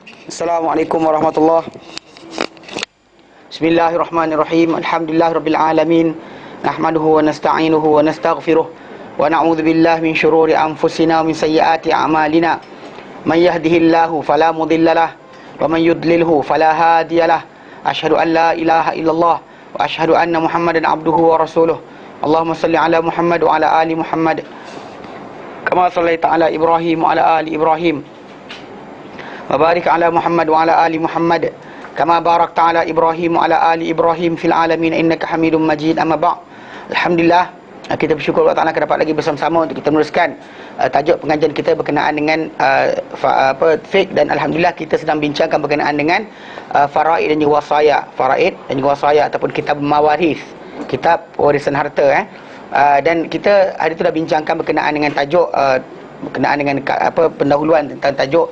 Assalamualaikum warahmatullahi. Bismillahirrahmanirrahim. Alhamdulillahirabbil alamin. Nahmaduhu wa nasta'inuhu wa nastaghfiruh wa na'udzu billahi min shururi anfusina wa min sayyiati a'malina. Man yahdihillahu fala mudhillalah wa man yudlilhu fala hadiyalah. Asyhadu an la ilaha illallah wa asyhadu anna Muhammadan abduhu wa rasuluh. Allahumma salli ala Muhammad wa ala ali Muhammad kama shallaita ala Ibrahim wa ala ali Ibrahim. Wa barik ala Muhammad wa ala ali Muhammad kama barakta ala Ibrahim wa ala ali Ibrahim fil alamin innaka Hamidum Majid. Amma ba'd. Alhamdulillah, kita bersyukur Allah Taala dapat lagi bersama-sama untuk kita meneruskan tajuk pengajian kita berkenaan dengan fiqh, dan alhamdulillah kita sedang bincangkan berkenaan dengan faraid dan juga wasaya. Faraid dan juga wasaya ataupun kitab mawaris, kitab warisan harta dan kita hari itu dah bincangkan berkenaan dengan tajuk berkenaan dengan pendahuluan tentang tajuk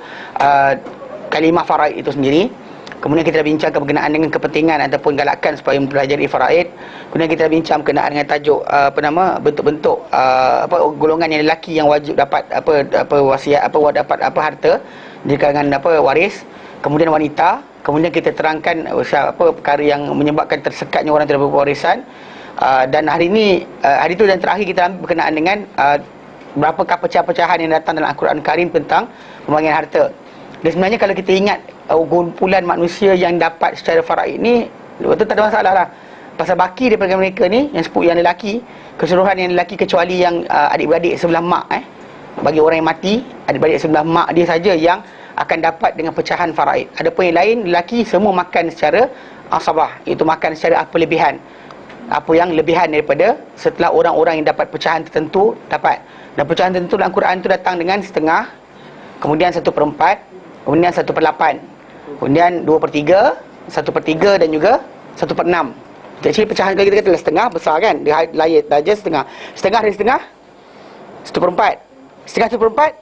kalimah faraid itu sendiri. Kemudian kita bincangkan berkenaan dengan kepentingan ataupun galakan supaya mempelajari faraid. Kemudian kita bincang berkenaan dengan tajuk bentuk-bentuk golongan yang lelaki yang wajib dapat wasiat dapat harta di kalangan waris. Kemudian wanita. Kemudian kita terangkan perkara yang menyebabkan tersekatnya orang terhadap warisan. Dan hari itu dan terakhir kita ambil berkenaan dengan berapakah pecah-pecahan yang datang dalam Al-Quran Karim tentang pembagian harta. Dan sebenarnya kalau kita ingat kumpulan manusia yang dapat secara faraid ni, betul tak ada masalah lah. Pasal baki daripada mereka ni, yang lelaki, keseluruhan yang lelaki kecuali yang adik-beradik sebelah mak bagi orang yang mati, adik-beradik sebelah mak dia saja yang akan dapat dengan pecahan faraid. Adapun yang lain, lelaki semua makan secara asabah, iaitu makan secara lebihan. Apa yang lebihan daripada setelah orang-orang yang dapat pecahan tertentu dapat. Dan pecahan tertentu dalam Quran itu datang dengan setengah, kemudian 1/4, kemudian 1/8, kemudian 2/3, 1/3 dan juga 1/6. Jadi pecahan kalau kita kata setengah besar kan, dia layar darjah setengah. Setengah dari setengah 1/4. Setengah 1/4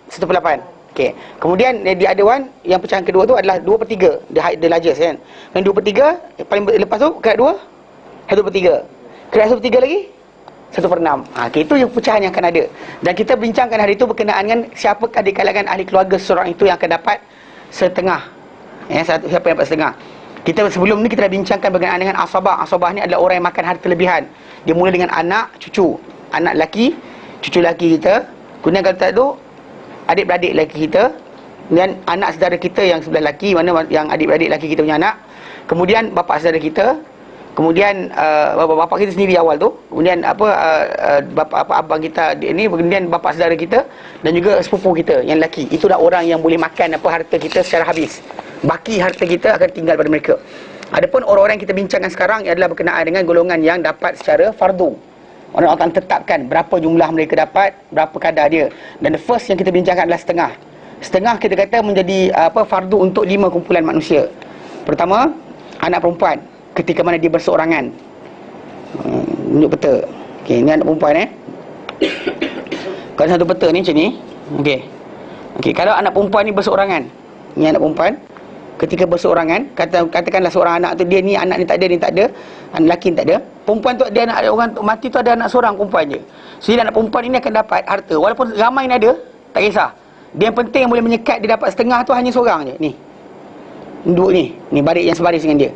1/8. Okey. Kemudian di ada yang pecahan kedua tu adalah 2/3. Dia largest kan. Dan 2/3 paling lepas tu kerat 2 1/3. Kerat 1/3 lagi 1/6. Itu yang pecahan yang akan ada. Dan kita bincangkan hari itu berkenaan dengan siapakah di kalangan ahli keluarga seorang itu yang akan dapat setengah. Siapa yang dapat setengah. Kita sebelum ni kita dah bincangkan berkenaan dengan asabah. Asabah ni adalah orang yang makan harta lebihan. Dia mula dengan anak, cucu. Anak lelaki, cucu lelaki kita. Kemudian kalau tak tu, adik-beradik lelaki kita. Dan anak saudara kita yang sebelah lelaki, mana yang adik-beradik lelaki kita punya anak. Kemudian bapa saudara kita. Kemudian bapa kita sendiri awal tu. Kemudian abang kita ni, kemudian bapa saudara kita dan juga sepupu kita yang lelaki. Itulah orang yang boleh makan harta kita secara habis. Baki harta kita akan tinggal pada mereka. Adapun orang-orang yang kita bincangkan sekarang adalah berkenaan dengan golongan yang dapat secara fardu. Orang akan tetapkan berapa jumlah mereka dapat, berapa kadar dia. Dan the first yang kita bincangkan adalah setengah. Setengah kita kata menjadi fardu untuk 5 kumpulan manusia. Pertama, anak perempuan ketika mana dia berseorangan. Tunjuk peta. Okey, ni anak perempuan Kalau satu peta ni macam ni. Okey, kalau anak perempuan ni berseorangan. Ni anak perempuan ketika berseorangan, katakanlah seorang anak tu, dia ni anak ni tak ada, ni tak ada, anak lelaki ni tak ada. Perempuan tu dia anak orang mati tu ada anak seorang perempuan je. So anak perempuan ini akan dapat harta walaupun ramai ni ada, tak kisah. Dia yang penting yang boleh menyekat dia dapat setengah tu hanya seorang je. Ni. Duduk ni baris yang sebaris dengan dia.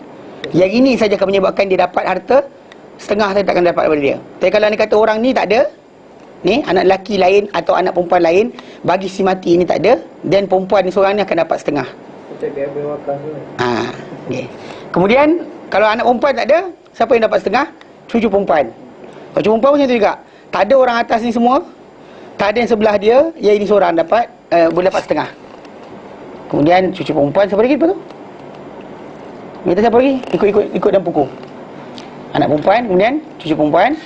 Yang ini saja akan menyebabkan dia dapat harta setengah saja takkan dapat daripada dia. Tapi kalau ni kata orang ni tak ada, ni anak lelaki lain atau anak perempuan lain, bagi si mati ni tak ada, dan perempuan ni seorang ni akan dapat setengah. Okay. Kemudian kalau anak perempuan tak ada, siapa yang dapat setengah? Cucu perempuan. Kalau cucu perempuan macam tu juga. Tak ada orang atas ni semua, tak ada yang sebelah dia, yang ini seorang dapat boleh dapat setengah. Kemudian cucu perempuan, siapa lagi lepas tu? Kita siapa lagi? Ikut dalam buku. Anak perempuan, kemudian cucu perempuan.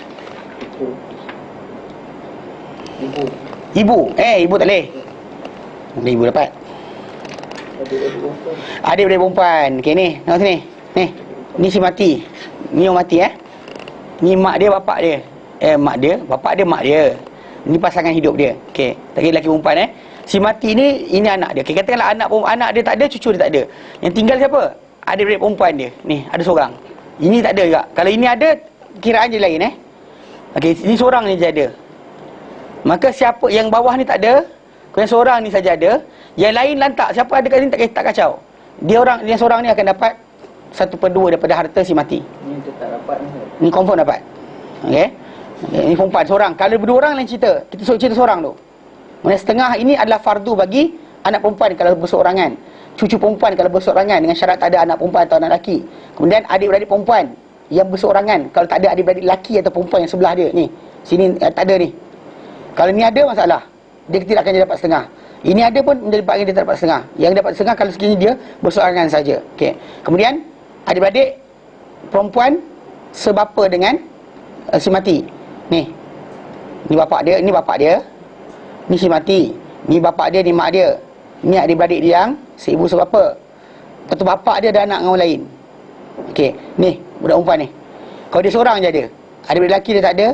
Ibu. Ibu tak boleh. Mungkin ibu dapat. Adik-beradik perempuan. Okey ni, tengok sini. Ni si mati. Ni orang mati Ni mak dia, bapak dia. Mak dia, bapak dia, mak dia. Ni pasangan hidup dia. Okey, tak kira lelaki perempuan Si mati ni, ini anak dia. Okey, katakanlah anak dia tak ada, cucu dia tak ada. Yang tinggal siapa? Adik-beradik perempuan dia. Ni, ada seorang. Ini tak ada juga. Kalau ini ada, kiraan je lain Okey, ini seorang ni je ada. Maka siapa yang bawah ni tak ada, kemudian seorang ni saja ada, Yang lain lantak, siapa ada kat sini tak kacau. Dia seorang ni akan dapat 1/2 daripada harta si mati. Ni tak dapat ni. Ni confirm dapat. Okey. Ini perempuan seorang. Kalau berdua orang lain cerita. Kita cerita seorang tu. Maksudnya setengah ini adalah fardu bagi anak perempuan kalau berseorangan. Cucu perempuan kalau berseorangan dengan syarat tak ada anak perempuan atau anak lelaki. Kemudian adik-beradik perempuan yang berseorangan kalau tak ada adik-beradik lelaki atau perempuan yang sebelah dia ni. Sini tak ada ni. Kalau ni ada masalah. Dia tidak akan dapat setengah. Ini ada pun menjadi bahagian dia tak dapat setengah. Yang dapat setengah kalau sekiranya dia berseorangan saja. Okey. Kemudian adik-beradik perempuan sebapa dengan si mati. Ni bapak dia, ni bapak dia. Ni si mati. Ni bapak dia, ni mak dia. Ni adik-beradik dia yang seibu sebapa. Lepas tu bapak dia ada anak dengan orang lain. Okey, ni budak perempuan ni. Kalau dia seorang je ada. Adik-beradik lelaki dia tak ada.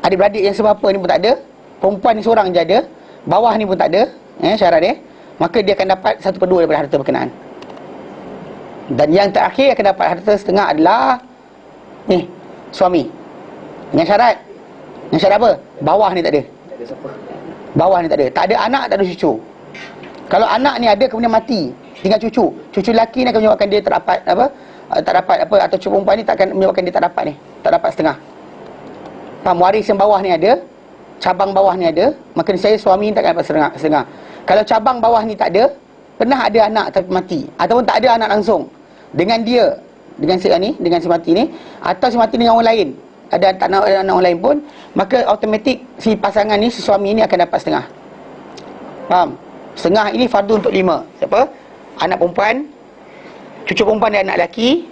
Adik-beradik yang sebapa ni pun tak ada. Perempuan ni seorang je ada. Bawah ni pun tak ada. Syarat dia. Maka dia akan dapat 1/2 daripada harta berkenaan. Dan yang terakhir akan dapat harta setengah adalah ni, suami. Dengan syarat. Dengan syarat apa? Bawah ni tak ada. Tak ada siapa. Bawah ni tak ada. Tak ada anak, tak ada cucu. Kalau anak ni ada kemudian mati, tinggal cucu. Cucu lelaki ni akan menyebabkan dia tak dapat apa? Tak dapat apa, atau cucu perempuan ni tak akan menyebabkan dia tak dapat ni. Tak dapat setengah. Faham? Waris yang bawah ni ada, cabang bawah ni ada, maka saya suami ni tak akan dapat setengah. Kalau cabang bawah ni tak ada, pernah ada anak tapi mati, ataupun tak ada anak langsung dengan dia, dengan si ni, dengan si mati ni, atau si mati dengan orang lain, ada tak nak ada anak orang lain pun, maka automatik si pasangan ni, si suami ni akan dapat setengah. Faham? Setengah ini fardu untuk 5. Siapa? Anak perempuan, cucu perempuan dan anak lelaki,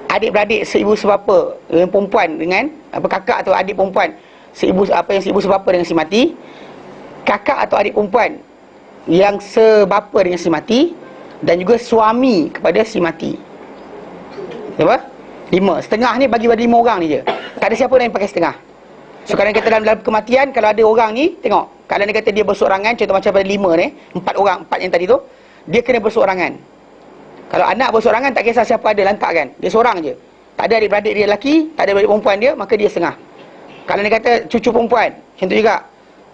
adik-beradik seibu sebapa dengan perempuan dengan apa, kakak atau adik perempuan seibu sebapa dengan si mati, kakak atau adik perempuan yang sebapa dengan si mati, dan juga suami kepada si mati. Apa? 5. Setengah ni bagi pada 5 orang ni je. Tak ada siapa lain pakai setengah. So kalau kita dalam kematian, kalau ada orang ni, tengok, kalau dia kata dia berseorangan, contoh macam pada 5 ni, 4 orang, 4 yang tadi tu, dia kena berseorangan. Kalau anak berseorangan, tak kisah siapa ada, lantak kan, dia seorang je. Tak ada adik-beradik dia lelaki, tak ada adik perempuan dia, maka dia setengah. Kalau dia kata cucu perempuan, macam tu juga,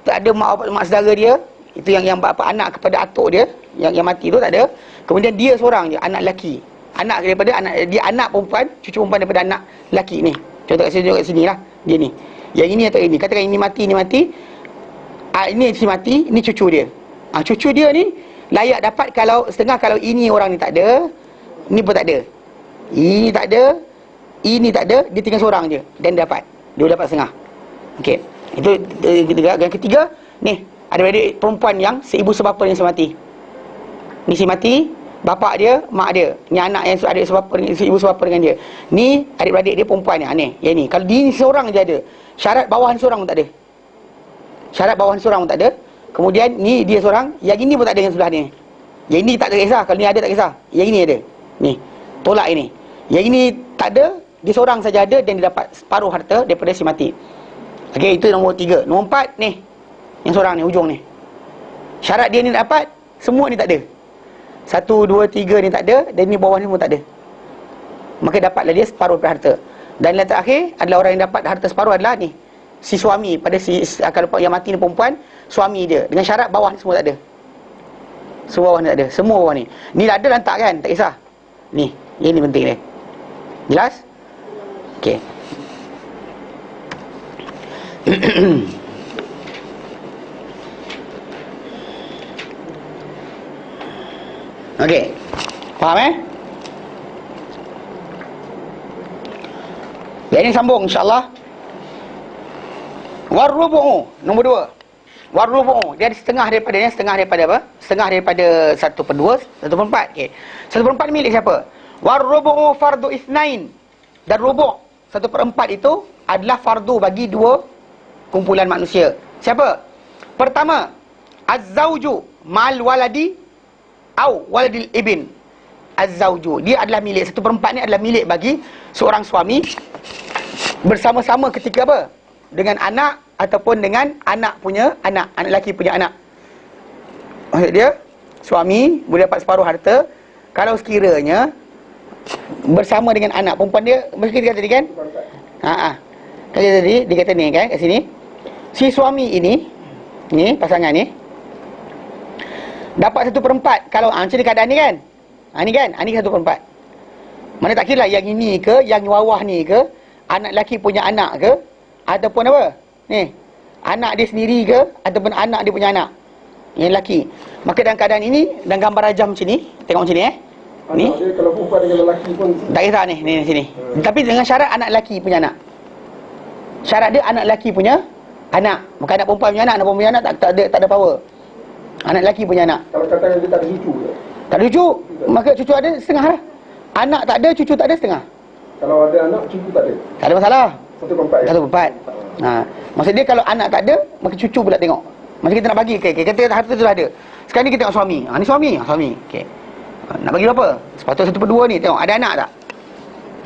tak ada mak saudara dia, itu yang bapa anak kepada atuk dia, yang mati tu tak ada. Kemudian dia seorang je, anak lelaki. Anak daripada anak dia, anak perempuan, cucu perempuan daripada anak lelaki ni. Contoh kat sini lah, dia ni. Yang ini atau ini, katakan ini mati, ini si mati, ini cucu dia. Cucu dia ni layak dapat kalau setengah, kalau ini orang ni tak ada, ni pun tak ada. Ini tak ada, ini tak ada, dia tinggal seorang je, dan dia dapat setengah. Okey. Itu yang ketiga, ni ada adik perempuan yang seibu sebapa dengan si mati. Ni si mati, bapak dia, mak dia. Ni anak yang adik sebapa dengan seibu sebapa dengan dia. Ni adik-beradik dia perempuan ni. Yang ni. Kalau dia ni seorang je ada. Syarat bawah ni seorang pun tak ada. Syarat bawah ni seorang pun tak ada. Kemudian ni dia seorang, yang ini pun tak ada dengan sebelah ni. Yang ini tak kisah, kalau ni ada tak kisah. Yang ini ada. Ni. Tolak ini. Yang ini tak ada, dia seorang saja ada dan dia dapat separuh harta daripada si mati. Okey, itu nombor 3. Nombor 4 ni. Yang seorang ni, hujung ni. Syarat dia ni dapat, semua ni tak ada. 1, 2, 3 ni tak ada, dan ni bawah ni pun tak ada. Maka dapatlah dia separuh daripada harta. Dan yang terakhir adalah orang yang dapat harta separuh adalah ni, si suami pada si, kalau yang mati ni perempuan, suami dia. Dengan syarat bawah ni semua tak ada. Semua bawah ni tak ada. Semua bawah ni. Ni ada lantak kan, tak kisah. Ni, ini penting ni. Jelas? Okey. Okey. Faham Yang ini sambung insya-Allah. Warubu'u, nombor 2. Warubu'u, dia ada setengah daripada apa? Setengah daripada 1/2, 1/4. Okey. 1/4 milik siapa? Warubu'u fardu itsnain. Dan rubu' 1/4 itu adalah fardu bagi 2 kumpulan manusia. Siapa? Pertama, az-zauju mal waladi au waladil ibn. Az-zauju, dia adalah milik, 1/4 ni adalah milik bagi seorang suami bersama-sama ketika apa? Dengan anak ataupun dengan anak lelaki punya anak. Maksud dia, suami boleh dapat separuh harta kalau sekiranya bersama dengan anak perempuan dia. Mesti kita kata tadi kan? Kata tadi, dia kata ni kan, kat sini. Si suami ini, ni pasangan ni, dapat 1/4. Kalau macam ni keadaan ni kan, ni kan, ni 1/4. Mana tak kira lah yang ini ke, yang bawah ni ke, anak lelaki punya anak ke, ataupun apa ni, anak dia sendiri ke, ataupun anak dia punya anak yang lelaki. Maka dalam keadaan ini, dalam gambar rajam macam ni, tengok macam ni ni dia kalau perempuan dengan lelaki pun tak kisah ni sini. Tapi dengan syarat anak lelaki punya anak. Syarat dia anak lelaki punya anak, bukan anak perempuan punya anak. Anak perempuan punya anak tak ada power. Anak lelaki punya anak. kalau katakan dia tak ada cucu ke? Tak ada cucu, maka cucu ada setengah lah. Anak tak ada, cucu tak ada setengah. Kalau ada anak, cucu tak ada. Tak ada masalah. 1/4 ya? 1/4. Maksud dia kalau anak tak ada, maka cucu pula tengok. Macam kita nak bagi, kata harta tu dah ada. Sekarang ni kita tengok suami. Ni suami. Okey. Nak bagi berapa? Sepatutnya 1/2 ni. Tengok ada anak tak?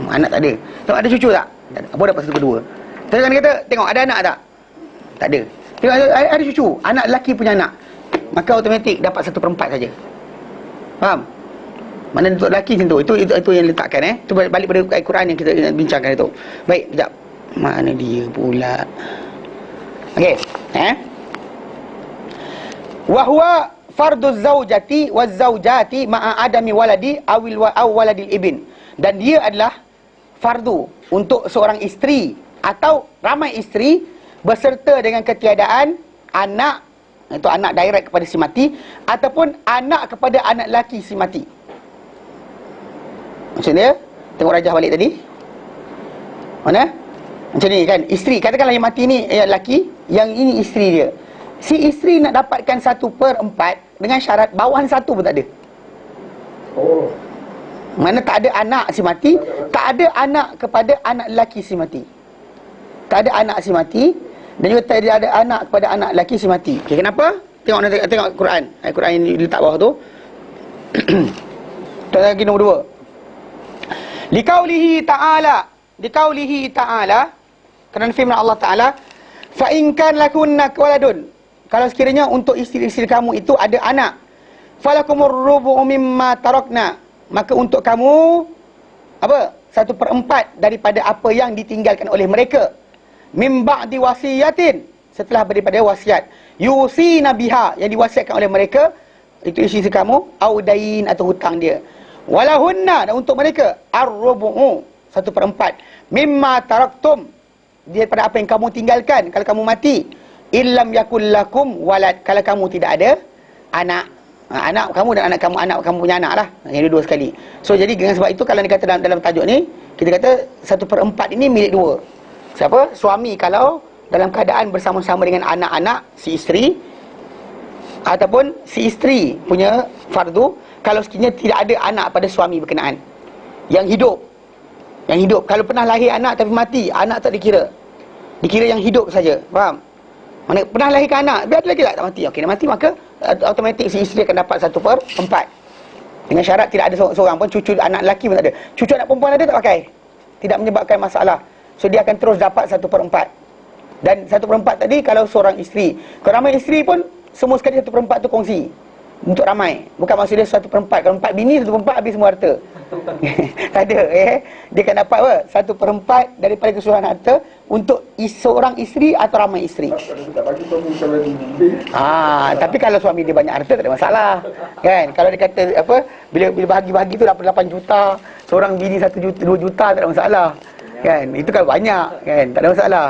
Anak tak ada. Tengok ada cucu tak? Tak ada. Apa dapat 1/2? Sekarang dia kata, tengok ada anak tak? Tak ada. Tengok ada cucu. Anak lelaki punya anak. Maka automatik dapat 1/4 saja. Faham? Mana untuk lelaki macam tu. Itu yang letakkan Itu balik pada ayat Quran yang kita bincangkan itu. Baik, sekejap. Mana dia pula? Okey. Wa huwa farduz zaujati waz zaujati ma'a adami waladi awil waladil ibn. Dan dia adalah fardu untuk seorang isteri atau ramai isteri beserta dengan ketiadaan anak, itu anak direct kepada si mati, ataupun anak kepada anak lelaki si mati. Macam dia, tengok rajah balik tadi. Mana? Macam ni kan, isteri, katakanlah yang mati ni lelaki, yang ini isteri dia. Si isteri nak dapatkan 1/4 dengan syarat bawahan 1 pun tak ada. Mana tak ada anak si mati, tak ada anak kepada anak lelaki si mati. Tak ada anak si mati, dan juga tak ada anak kepada anak lelaki si mati. Okay, kenapa? Tengok Quran. Ayat Quran yang diletak bawah tu. Tengok lagi nombor 2. Liqaulihi ta'ala, kerana firman Allah Ta'ala, fa in kan lakunna waladun, kalau sekiranya untuk isteri-isteri kamu itu ada anak, falakumur rubu'u mimma tarakna, maka untuk kamu apa? 1/4 daripada apa yang ditinggalkan oleh mereka, mim ba'di wasiyatin, setelah daripada wasiat, yusina biha, yang diwasiatkan oleh mereka, itu isteri kamu, audain atau hutang dia, walahunna, dan untuk mereka ar-rubu'u, 1/4 mimma taraktum, daripada apa yang kamu tinggalkan kalau kamu mati, illam yakul lakum walad, kalau kamu tidak ada anak. Anak kamu dan anak kamu punya anak lah, yang dua sekali. So jadi dengan sebab itu, kalau dikata dalam tajuk ni, kita kata 1/4 ini milik dua. Siapa? Suami kalau dalam keadaan bersama-sama dengan anak-anak si isteri, ataupun si isteri punya fardu kalau sekiranya tidak ada anak pada suami berkenaan yang hidup. Kalau pernah lahir anak tapi mati, anak tak dikira yang hidup saja. Faham? Mana pernah lahirkan anak, biar lagi tak mati. Okey, dah mati, maka automatik si isteri akan dapat 1/4. Dengan syarat tidak ada seorang pun, cucu anak lelaki pun tak ada. Cucu anak perempuan ada tak pakai, tidak menyebabkan masalah. So dia akan terus dapat 1/4. Dan 1/4 tadi kalau seorang isteri. Kalau ramai isteri pun, semua sekali 1/4 tu kongsi untuk ramai. Bukan maksud dia 1/4. Kalau 4 bini, 1/4 habis semua harta. Tak ada. Dia akan dapat apa? 1/4 daripada keseluruhan harta untuk seorang isteri atau ramai isteri. Tapi kalau suami dia banyak harta, tak ada masalah. Kan? Kalau dia kata apa, bila bahagi-bahagi tu dapat 8 juta, seorang bini 1 juta, 2 juta, tak ada masalah. Kan? Itu kalau banyak, kan? Tak ada masalah.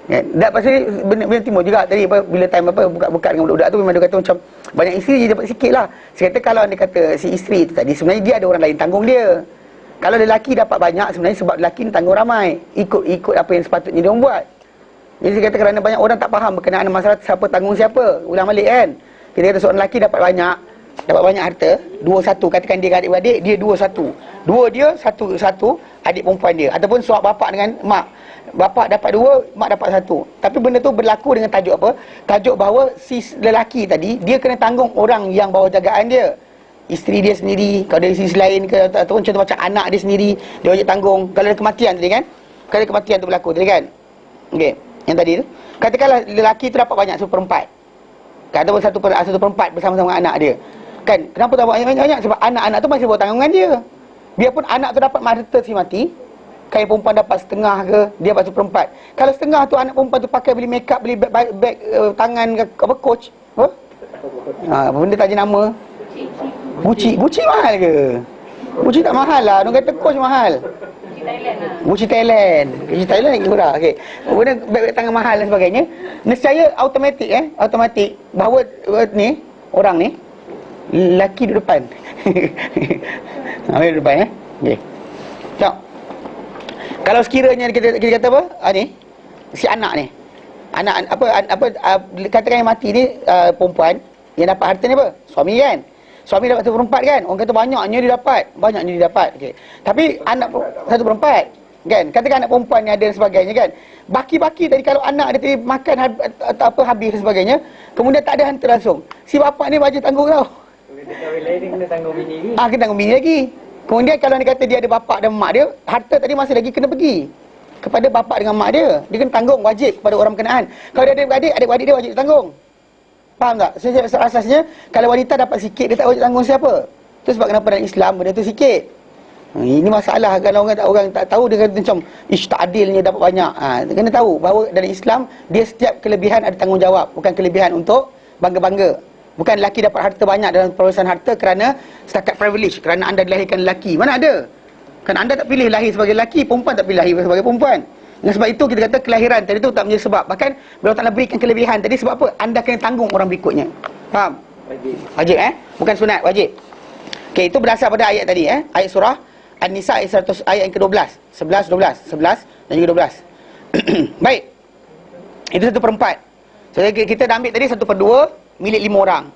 Kan? Dan pasal benda timur juga tadi apa, bila time apa buka-buka dengan budak-budak tu, memang dia kata macam banyak isteri je dapat sikit lah. Saya kata kalau dia kata si isteri tu tadi, sebenarnya dia ada orang lain tanggung dia. Kalau lelaki dapat banyak, sebenarnya sebab lelaki ni tanggung ramai, ikut apa yang sepatutnya dia buat. Jadi saya kata kerana banyak orang tak faham berkenaan masalah siapa tanggung siapa, ulang balik kan. Kita kata seorang lelaki dapat banyak harta, 2-1, katakan dia adik-adik, dia 2-1. Dua dia, satu adik perempuan dia, ataupun suami bapak dengan mak. Bapak dapat 2, mak dapat 1. Tapi benda tu berlaku dengan tajuk apa? Tajuk bahawa si lelaki tadi, dia kena tanggung orang yang bawah jagaan dia. Isteri dia sendiri, kalau dari sisi lain ke, ataupun contoh macam anak dia sendiri, dia wajib tanggung. Kalau ada kematian tadi kan, kalau ada kematian tu berlaku tadi kan. Okey, yang tadi tu, katakanlah lelaki tu dapat banyak 1/4, ataupun 1/4 bersama-sama anak dia. Kan, kenapa tak banyak-banyak? Sebab anak-anak tu masih bawah tanggungan dia. Biarpun anak tu dapat harta si mati, kain perempuan dapat setengah ke, dia dapat 1/4. Kalau setengah tu anak perempuan tu pakai beli make up, beli beg tangan ke, apa, coach, apa? Benda tak ada nama. Buci mahal ke? Buci tak mahal lah. Orang kata kos mahal. Buci Thailand lagi murah. Okey. Benda beg tangan mahal dan sebagainya. Nescaya automatik bahawa ni orang ni lelaki di depan. Ambil depan Okey. Tengok. Kalau sekiranya kita kata apa? Ni si anak ni. Anak katakan yang mati ni perempuan yang dapat harta ni apa? Suami kan? Suami dapat 1/4 kan? Orang kata banyaknya dia dapat. Okey. Tapi anak 1/4 kan? Katakan anak perempuan ni ada dan sebagainya kan? Baki-baki tadi kalau anak dia tadi makan atau apa habis dan sebagainya, kemudian tak ada harta langsung. Si bapak ni wajib tanggung tau. Kahwin lain kena tanggung bini lagi. Kena tanggung bini lagi. Kemudian kalau dia kata dia ada bapak dan mak dia, harta tadi masih lagi kena pergi kepada bapak dengan mak dia. Dia kena tanggung wajib kepada orang berkenaan. Kalau dia ada adik-beradik dia wajib tanggung. Faham tak? Asasnya kalau wanita dapat sikit dia tak wajib tanggung siapa. Itu sebab kenapa dalam Islam benda tu sikit. Ini masalah kalau orang tak tahu dia kata macam tak adilnya dapat banyak. Dia kena tahu bahawa dalam Islam dia setiap kelebihan ada tanggungjawab, bukan kelebihan untuk bangga-bangga. Bukan lelaki dapat harta banyak dalam perolehan harta kerana setakat privilege, kerana anda dilahirkan lelaki. Mana ada? Kan anda tak pilih lahir sebagai lelaki, perempuan tak pilih lahir sebagai perempuan. Dan sebab itu kita kata kelahiran tadi tu tak menjadi sebab. Bahkan bila Allah berikan kelebihan tadi sebab apa? Anda kena tanggung orang berikutnya. Faham? Wajib bukan sunat, wajib. Okey, itu berdasar pada ayat tadi ayat surah An-Nisa ayat 100, ayat yang ke-12, 11 dan juga 12. Baik. Itu 1/4. So kita dah ambil tadi 1/2 milik 5 orang.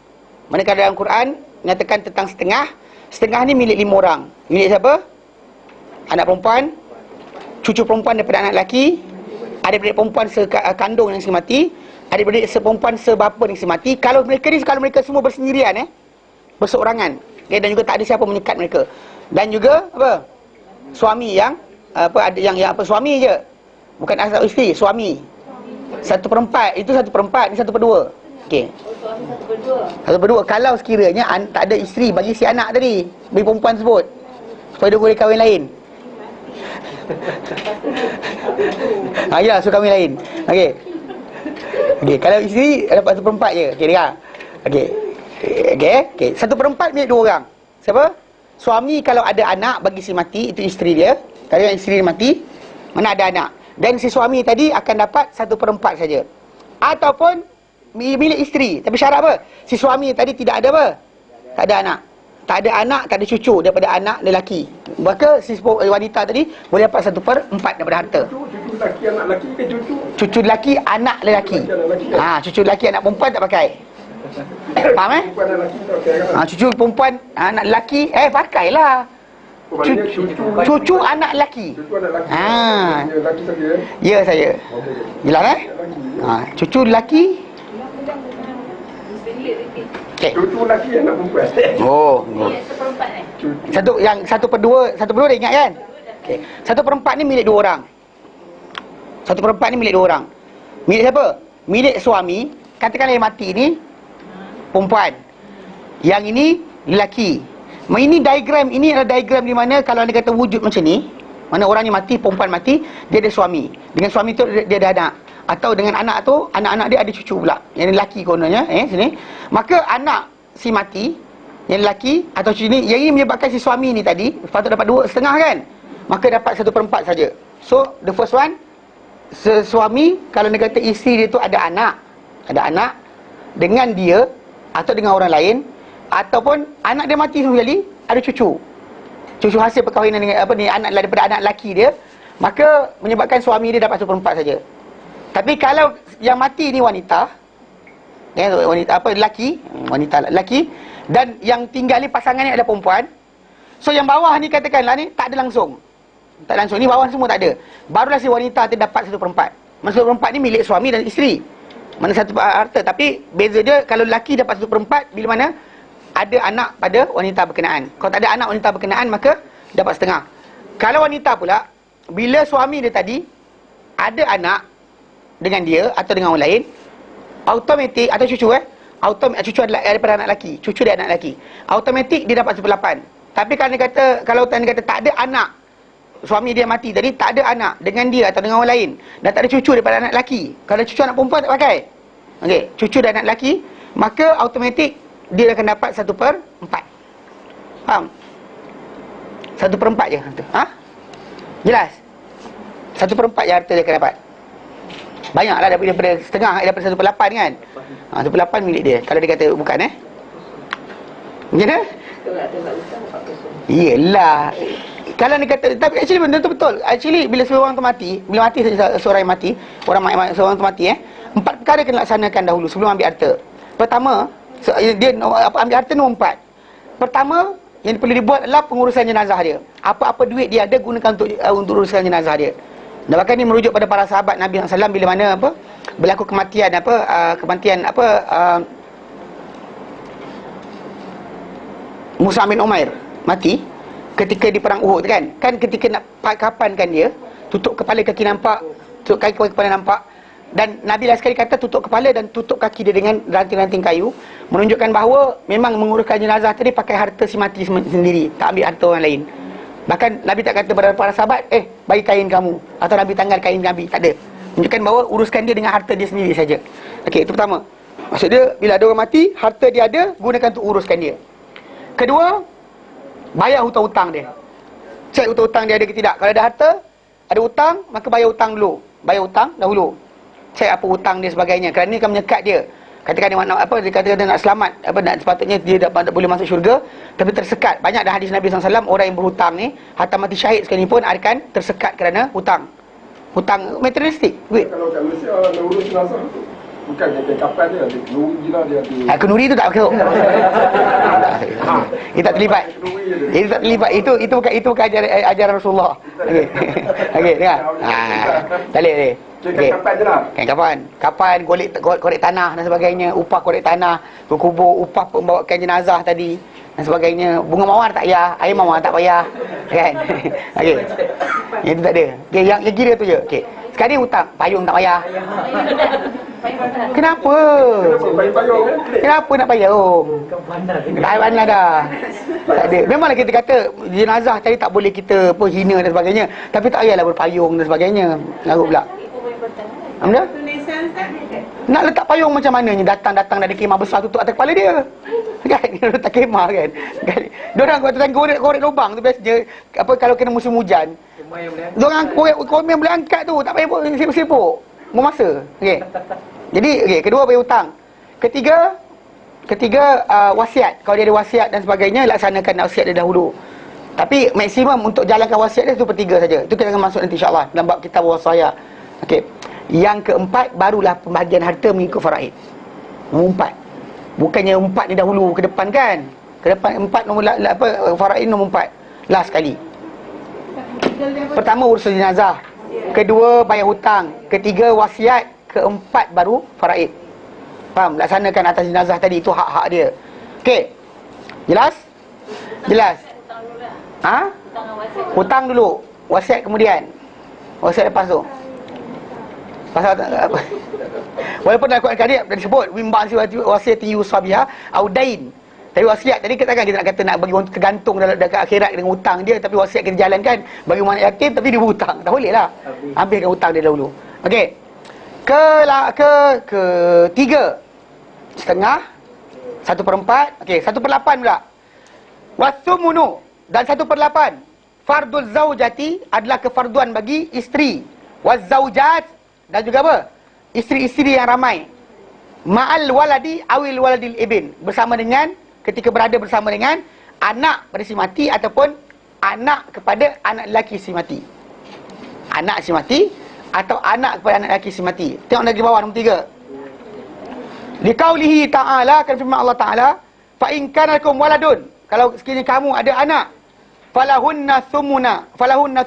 Manakala dalam Quran nyatakan tentang setengah ni milik 5 orang. Milik siapa? Anak perempuan, cucu perempuan daripada anak lelaki, adik-beradik perempuan sekandung yang semati, adik-beradik seperempuan sebapa yang semati. Kalau mereka semua bersendirian berseorangan, dan juga tak ada siapa menyekat mereka. Dan juga apa? Suami yang suami je. Bukan asal isteri, suami. 1/4, itu 1/4, ni 1/2. Okey. Suami 1/2. 1/2 kalau sekiranya tak ada isteri bagi si anak tadi, bagi perempuan tersebut. Supaya dia boleh kahwin lain. Ya, suruh kahwin lain. Okey. Kalau isteri dapat 1/4 je. Okey, dengar. Okey. 1/4 milik 2 orang. Siapa? Suami kalau ada anak bagi si mati, itu isteri dia. Kalau yang isteri dia mati, mana ada anak. Dan si suami tadi akan dapat 1/4 saja. Ataupun milik isteri. Tapi syarat apa? Si suami tadi tidak ada apa? Tak ada anak. Tak ada cucu daripada anak lelaki. Maka si wanita tadi boleh dapat 1/4 daripada harta. Cucu lelaki anak lelaki ke cucu? Cucu lelaki anak lelaki. Cucu lelaki anak perempuan tak pakai. Faham Perempuan anak lelaki tak pakai kan? cucu perempuan anak lelaki pakailah. Maknanya Cucu anak lelaki. Cucu anak lelaki. Lelaki saja Ya saya. Jelas cucu lelaki. Okey. Cucu lelaki anak perempuan. Yang 1/2 dah ingat kan? Okey. 1/4 ni milik 2 orang. 1/4 ni milik 2 orang. Milik siapa? Milik suami. Katakanlah yang mati ni perempuan. Yang ini lelaki. Ini adalah diagram di mana kalau anda kata wujud macam ni, mana orang ni mati, perempuan mati, dia ada suami. Dengan suami tu dia ada anak. Atau dengan anak tu, anak-anak dia ada cucu pula. Yang lelaki kononnya, sini. Maka anak si mati, yang lelaki atau cucu ni, yang ini menyebabkan si suami ni tadi patut dapat 2,5 kan? Maka dapat 1/4 saja. So, the first one, suami, kalau dia kata isteri dia tu ada anak dengan dia atau dengan orang lain, ataupun anak dia mati sekali, ada cucu hasil perkahwinan dengan anak daripada anak lelaki dia, maka menyebabkan suami dia dapat 1/4 saja. Tapi kalau yang mati ni wanita, lelaki, dan yang tinggal ni pasangan ni adalah perempuan. So yang bawah ni katakanlah ni tak ada langsung. Ni bawah semua tak ada. Barulah si wanita tu dapat 1/4. Maksud 1/4 ni milik suami dan isteri. Mana satu harta, tapi beza dia kalau lelaki dapat 1/4 bila mana ada anak pada wanita berkenaan. Kalau tak ada anak wanita berkenaan, maka dapat setengah. Kalau wanita pula, bila suami dia tadi ada anak dengan dia atau dengan orang lain, automatik atau cucu cucu adalah daripada anak lelaki, cucu dia anak lelaki, automatik dia dapat 1/8. Tapi kalau dia kata tak ada anak, suami dia mati tadi tak ada anak dengan dia atau dengan orang lain, dan tak ada cucu daripada anak lelaki. Kalau cucu anak perempuan tak pakai. Okey, cucu dan anak lelaki, maka automatik dia akan dapat 1/4. Faham? 1/4 je. Ha? Jelas? 1/4 je harta dia akan dapat. Banyaklah daripada setengah, daripada 1/8 kan. 1/8 milik dia. Kalau dia kata bukan macam mana? Yelah, kalau dia kata, tapi actually benda tu betul. Actually bila seorang tu mati, bila mati seorang yang mati, seorang tu mati 4 perkara kena laksanakan dahulu sebelum ambil harta. Pertama, dia ambil harta nombor 4. Pertama yang perlu dibuat adalah pengurusan jenazah dia. Apa-apa duit dia ada gunakan untuk uruskan jenazah dia. Dan bahkan ni merujuk pada para sahabat Nabi SAW bila mana berlaku kematian Musa bin Umair mati ketika di perang Uhud kan. Kan ketika nak kapankan dia, tutup kepala kaki nampak, tutup kaki kepala nampak. Dan Nabi lah sekali kata tutup kepala dan tutup kaki dia dengan ranting-ranting kayu, menunjukkan bahawa memang menguruskan jenazah tadi pakai harta si mati sendiri, tak ambil harta orang lain. Bahkan Nabi tak kata kepada para sahabat, bagi kain kamu, atau Nabi tanggal kain Nabi, tak ada. Menunjukkan bahawa uruskan dia dengan harta dia sendiri saja. Okey, itu pertama. Maksud dia, bila ada orang mati, harta dia ada, gunakan untuk uruskan dia. Kedua, bayar hutang-hutang dia. Cek hutang-hutang dia ada ke tidak. Kalau ada harta, ada hutang, maka bayar hutang dulu. Bayar hutang dahulu. Cek apa hutang dia sebagainya. Kerana ini akan menyekat dia. Katakan dia kata nak selamat, nak sepatutnya dia dapat boleh masuk syurga, tapi tersekat. Banyak dah hadis Nabi SAW, orang yang berhutang ni hatta mati syahid sekalipun akan tersekat kerana hutang. Hutang materialistik, duit. Kalau kat Malaysia nak urus jenazah tu bukan dia kapal dia, dia kenuri lah dia tu. Kenuri tu tak masuk. Dia tak terlibat. Itu tak terlibat. Itu bukan ajaran Rasulullah. Okey. Okey, dengar. Tak boleh. Okey. Kapal je lah. Kapan korek tanah dan sebagainya, upah korek tanah, berkubur, upah pembawakan jenazah tadi dan sebagainya. Bunga mawar tak payah, air mawar tak payah, kan? Okey. Yang tu tak ada. Okey, yang kira tu je. Okey. Sekali hutang, payung tak payah. Kenapa? Kenapa nak payung? Dah pandai dah. Tak ada. Memanglah kita kata jenazah tadi tak boleh kita hina dan sebagainya, tapi tak payahlah berpayung dan sebagainya. Lagu pula. Amda? Nak letak payung macam mananya? Datang dari kemah besar tutup atas kepala dia. Kan? Dia letak kemah kan? Diorang kata korek lubang tu biasanya kalau kena musim hujan. Diorang korek yang boleh angkat tu, tak payah sibuk-sibuk. Memasa. Okey. Jadi kedua bayar hutang. Ketiga wasiat. Kalau dia ada wasiat dan sebagainya, laksanakan wasiat dia dahulu. Tapi maksimum untuk jalankan wasiat dia 1/3 saja. Itu kita akan masuk nanti insya-Allah dalam bab kitab wasaya. Okey. Yang keempat barulah pembahagian harta mengikut faraid. Nombor 4. Bukannya 4 ni dahulu ke depan kan? Ke depan 4 nombor faraid nombor 4. Last sekali. Pertama urusan jenazah. Kedua bayar hutang. Ketiga wasiat. Keempat baru faraid. Faham? Laksanakan atas jenazah tadi, itu hak-hak dia. Okey. Jelas? Jelas. Ha? Hutang dulu. Wasiat kemudian. Wasiat lepas tu. Pasal apa? Walaupun dalam Quran Karim dah disebut wimba wasiati yusabiha au dain. Tapi wasiat tadi kita nak kata nak bagi orang tergantung dalam dekat akhirat dengan hutang dia, tapi wasiat kita jalankan bagi orang yatim tapi dia berhutang. Tak boleh lah. Habiskan hutang dia dahulu. Okey. Ketiga. Setengah. 1/4. Okey, 1/8 pula. Wasumunu dan 1/8. Fardul zaujati adalah kefarduan bagi isteri. Wazaujat dan juga apa? Isteri-isteri yang ramai. Ma'al waladi awil waladil ibn. Ketika berada bersama dengan anak pada si mati ataupun anak kepada anak lelaki si mati. Anak si mati atau anak kepada anak lelaki si mati. Tengok lagi bawah nombor 3. Liqaulihi ta'ala, kan firman Allah Ta'ala, fa in kana lakum waladun. Kalau sekiranya kamu ada anak, falahunna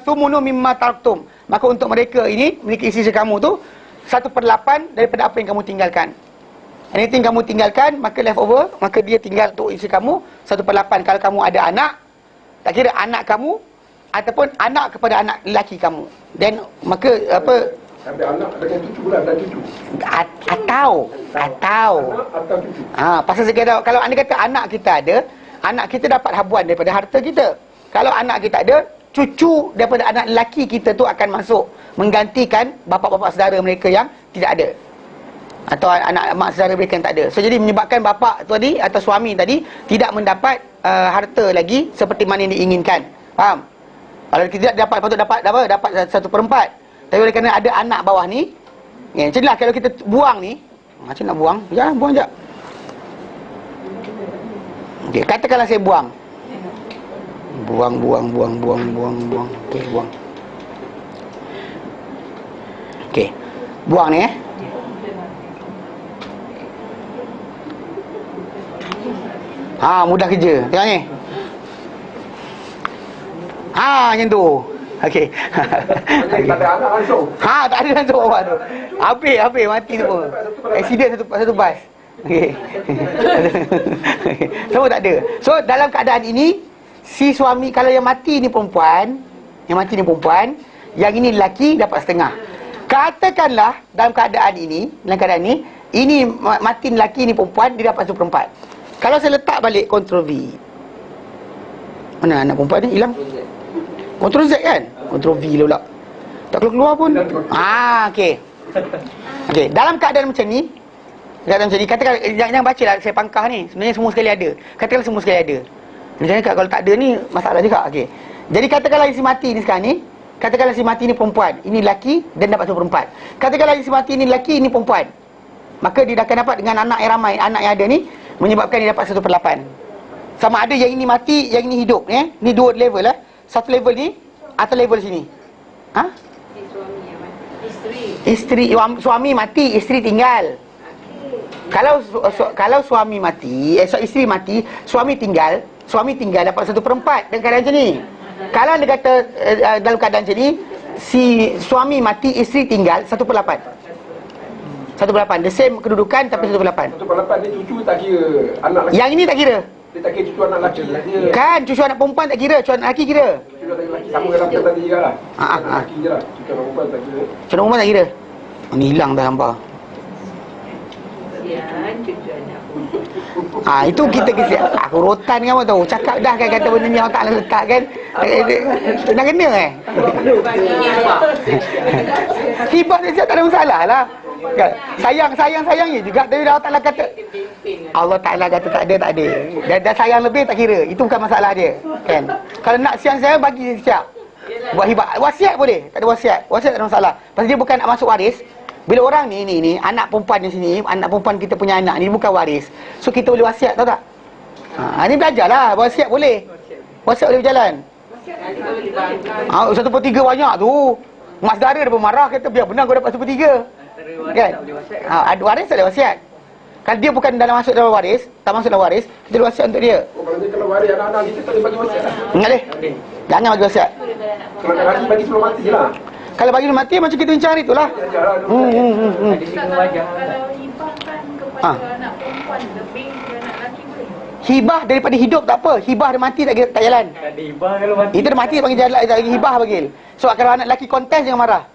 thumunu mimma taraktum. Maka untuk mereka ini, isteri kamu tu 1/8 daripada apa yang kamu tinggalkan. Anything kamu tinggalkan, maka leftover, maka dia tinggal untuk isteri kamu 1/8. Kalau kamu ada anak, tak kira anak kamu ataupun anak kepada anak lelaki kamu, dan maka apa, ada anak dengan cucu lah, dan cucu atau cucu. Pasal sekadar kalau anda kata anak kita ada, anak kita dapat habuan daripada harta kita. Kalau anak kita ada, cucu daripada anak lelaki kita tu akan masuk menggantikan bapa-bapa saudara mereka yang tidak ada. atau anak mak saudara mereka yang tak ada. So jadi menyebabkan bapa tadi atau suami tadi tidak mendapat harta lagi seperti mana yang diinginkan. Faham? Kalau kita tidak dapat, patut dapat apa? Dapat 1/4. Tapi oleh kerana ada anak bawah ni, ya, macam inilah kalau kita buang ni, macam nak buang? Ya, buang jap. Okey, katakanlah saya buang. Buang. Okey, buang. Okey. Buang ni mudah kerja. Tengok ni. Macam tu. Okey. Tak ada anak langsung. Tak ada langsung awak tu. Habis mati semua. Accident satu bas. Okey. Semua tak ada. So dalam keadaan ini, si suami, kalau yang mati ni perempuan, yang ini lelaki dapat setengah. Katakanlah dalam keadaan ini, ini mati lelaki ni perempuan, dia dapat 1/4. Kalau saya letak balik Ctrl V, mana anak perempuan ni hilang? Ctrl Z kan? Ctrl V pula. Tak keluar pun. Okey. Dalam keadaan macam ni, katakan jangan baca lah saya pangkah ni. Sebenarnya semua sekali ada. Katakanlah semua sekali ada. Macam kalau tak ada ni masalah juga. Okey. Jadi katakanlah si mati ni sekarang ni, katakanlah si mati ni perempuan, ini lelaki dan dapat 1/4. Katakanlah si mati ni lelaki, ini perempuan. Maka dia akan dapat dengan anak yang ramai, anak yang ada ni menyebabkan dia dapat 1/8. Sama ada yang ini mati, yang ini hidup ni. Ni dua level lah. Satu level ni atau level sini. Isteri suami mati, isteri tinggal. Kalau suami mati, isteri mati, suami tinggal dapat 1/4 dengan keadaan macam ni. Kalau dia kata dalam keadaan macam ni, si suami mati, isteri tinggal 1/8. 1/8, the same kedudukan tapi 1/8. 1/8 ni cucu tak kira anak lelaki. Yang ini tak kira. Dia tak kira cucu anak lelaki. Kan cucu anak perempuan tak kira, cucu anak lelaki kira. Cucu anak lelaki sama dalam kata tadi juga lah. Lelaki je lah. Cucu anak perempuan tak kira. Cucu anak perempuan tak kira. Ni hilang dah hampa. Itu kita aku rotan kan tahu. Cakap dah kan kata benda ni orang tak letak kan. Nak kena Hibah dia tak ada masalah lah. Kan? Sayang je juga. Tapi Allah Ta'ala kata tak ada. Dan sayang lebih tak kira. Itu bukan masalah dia. Kan? Kalau nak sayang bagi siap. Buat hibah. Wasiat boleh. Tak ada wasiat. Wasiat tak ada masalah. Pasal dia bukan nak masuk waris. Bila orang ni anak perempuan di sini, anak perempuan kita punya anak ni bukan waris. So kita boleh wasiat, tahu tak? Ni belajarlah, wasiat boleh. Wasiat boleh berjalan. 1/3 banyak tu. Mak saudara dia pun marah, kata biar benar kau dapat 1/3. Kan? Ada waris tak ada wasiat. Kalau dia bukan masuk dalam waris, tak masuk dalam waris, kita ada wasiat untuk dia. Kalau waris anak-anak kita tak boleh bagi wasiat lah. Enggak deh. Jangan bagi wasiat. Kalau nak bagi sebelum mati je lah. Kalau bagi mati macam kita bincang hari tu lah. Kalau hibahkan kepada anak perempuan lebih dari anak lelaki boleh? Hibah daripada hidup tak apa. Hibah dia mati tak jalan. Ada hibah kalau mati. Itu dia mati tak bagi jalan, tak bagi hibah bagi. So kalau anak lelaki kontes jangan marah.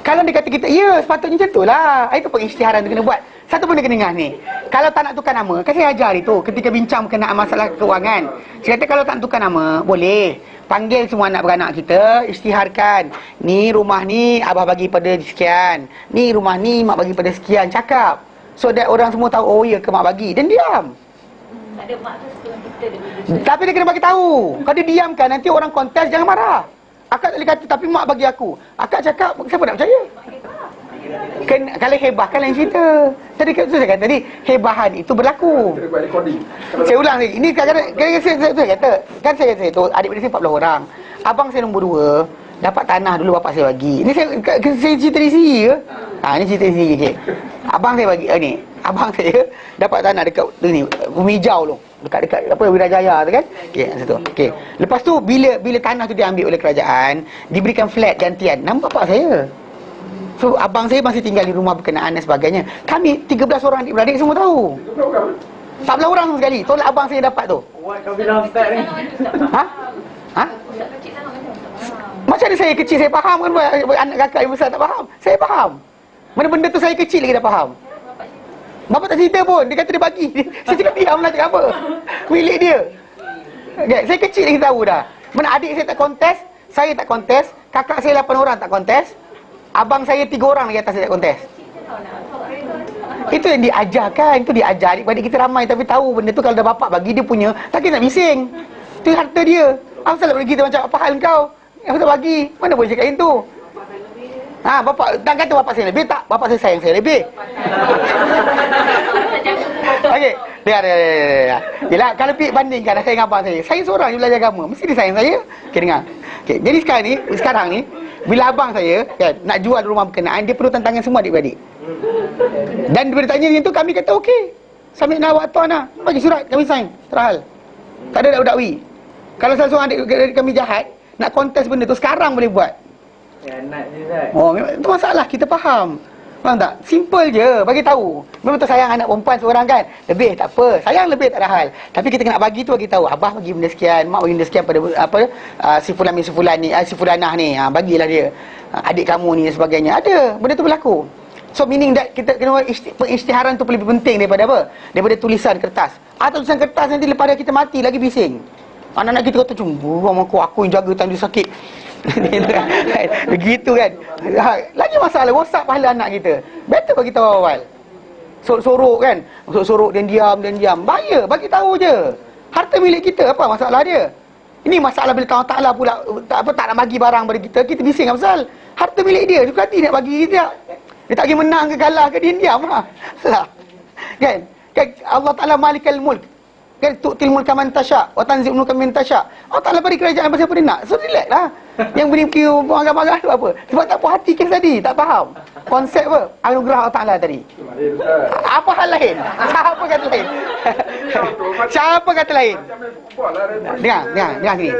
Kalau dia kata kita, ya sepatutnya macam tu lah. Itu pengisytiharan tu kena buat. Satu pun dia kena dengar ni. Kalau tak nak tukar nama, kan saya ajar itu ketika bincang berkenaan masalah kewangan. Saya kata kalau tak nak tukar nama, boleh. Panggil semua anak beranak kita, isytiharkan. Ni rumah ni abah bagi pada sekian. Ni rumah ni mak bagi pada sekian. Cakap. So that orang semua tahu, oh ya ke mak bagi. Dan diam. Ada mak tu kita Tapi dia kena bagi tahu. Kalau dia diamkan, nanti orang kontes jangan marah. Akak tak boleh kata, tapi mak bagi aku. Akak cakap, siapa nak percaya? Kalau hebah kan lain cerita. Tadi saya kata tadi, hebahan itu berlaku. Saya ulang lagi. Ini kadang-kadang saya kata, kan saya kata itu, adik-adik saya 40 orang. Abang saya nombor 2, dapat tanah dulu bapak saya bagi. Ini saya cerita di sini ke? Ini cerita di sini. Okay. Abang saya bagi, abang saya dapat tanah dekat ni, Bumi Hijau tu. Dekat apa Wirajaya tu kan. Okey, satu. Okey. Lepas tu bila tanah tu diambil oleh kerajaan, diberikan flat gantian nama bapak saya. So abang saya masih tinggal di rumah berkenaan dan sebagainya. Kami 13 orang adik-beradik semua tahu. 14 orang semua sekali. Tolak abang saya dapat tu. kau bilang ustaz ni. Macam mana saya kecil saya faham kan, anak kakak yang besar tak faham. Saya faham. Mana benda tu saya kecil lagi dah faham. Bapa tak cerita pun. Dia kata dia bagi. Saya cakap diam lah, cakap apa. Milik dia. Okay, saya kecil lagi tahu dah. Mana adik saya tak kontes, saya tak kontes, kakak saya 8 orang tak kontes, abang saya 3 orang lagi atas saya tak kontes. Itu yang diajarkan, itu diajar adik-adik kita ramai tapi tahu benda tu kalau dah bapak bagi dia punya, takkan nak bising. Itu harta dia. Apa salah bagi kita macam apa hal kau? Yang tak bagi, mana boleh cakap itu? Bapak tak kata bapak saya lebih, tak, bapak saya sayang saya lebih. Okey, dengar. Yalah, kalau pergi bandingkan saya dengan abang saya seorang je belajar agama, mesti dia sayang saya. Okey, dengar. Okey, jadi sekarang ni bila abang saya kan nak jual rumah berkenaan, dia perlu tantangan semua adik-beradik. Dan bila tanya macam tu, kami kata okey. Sambil nak buat tuan lah, bagi surat kami sign, terhal. Tak ada dakwi. Kalau salah seorang adik kami jahat, nak kontes benda tu sekarang boleh buat. Ya, nak je Zat. Memang itu masalah, kita faham. Faham tak? Simple je, bagi tahu. Memang betul sayang anak perempuan seorang kan. Lebih tak apa, sayang lebih tak ada hal. Tapi kita kena bagi tu, bagi tahu. Abah bagi benda sekian, mak bagi benda sekian pada si fulan ni, si fulanah ni. Bagilah dia. Adik kamu ni dan sebagainya. Ada, benda tu berlaku. So meaning that kita kena pengisytiharan tu lebih penting daripada apa? Daripada tulisan kertas. Atau tulisan kertas nanti lepas kita mati lagi bising. Anak-anak kita kata cuma aku yang jaga tanda sakit. Begitu kan. Lagi masalah rosak pahala anak kita. Better bagi tahu awal. Sorok kan. Sorok dan diam. Bahaya, bagi tahu je. Harta milik kita, apa masalah dia? Ini masalah bila Allah Taala pula tak nak bagi barang pada kita, kita bising pasal harta milik dia. Dia berhati nak bagi kita. Dia tak pergi menang ke kalah ke, dia diam lah. Salah. Kan Allah Taala malikal mulk. Kan tu'til mulka man tasya wa tanzi'ul mulka man tasya. Allah Taala bagi kerajaan pada siapa dia nak. So relax lah. Yang beri bangga-bangga tu apa? Sebab tak puas hati kes tadi, tak faham konsep apa anugerah Allah Taala tadi. Apa hal lain? Siapa kata lain? Siapa kata lain? Dengar sini.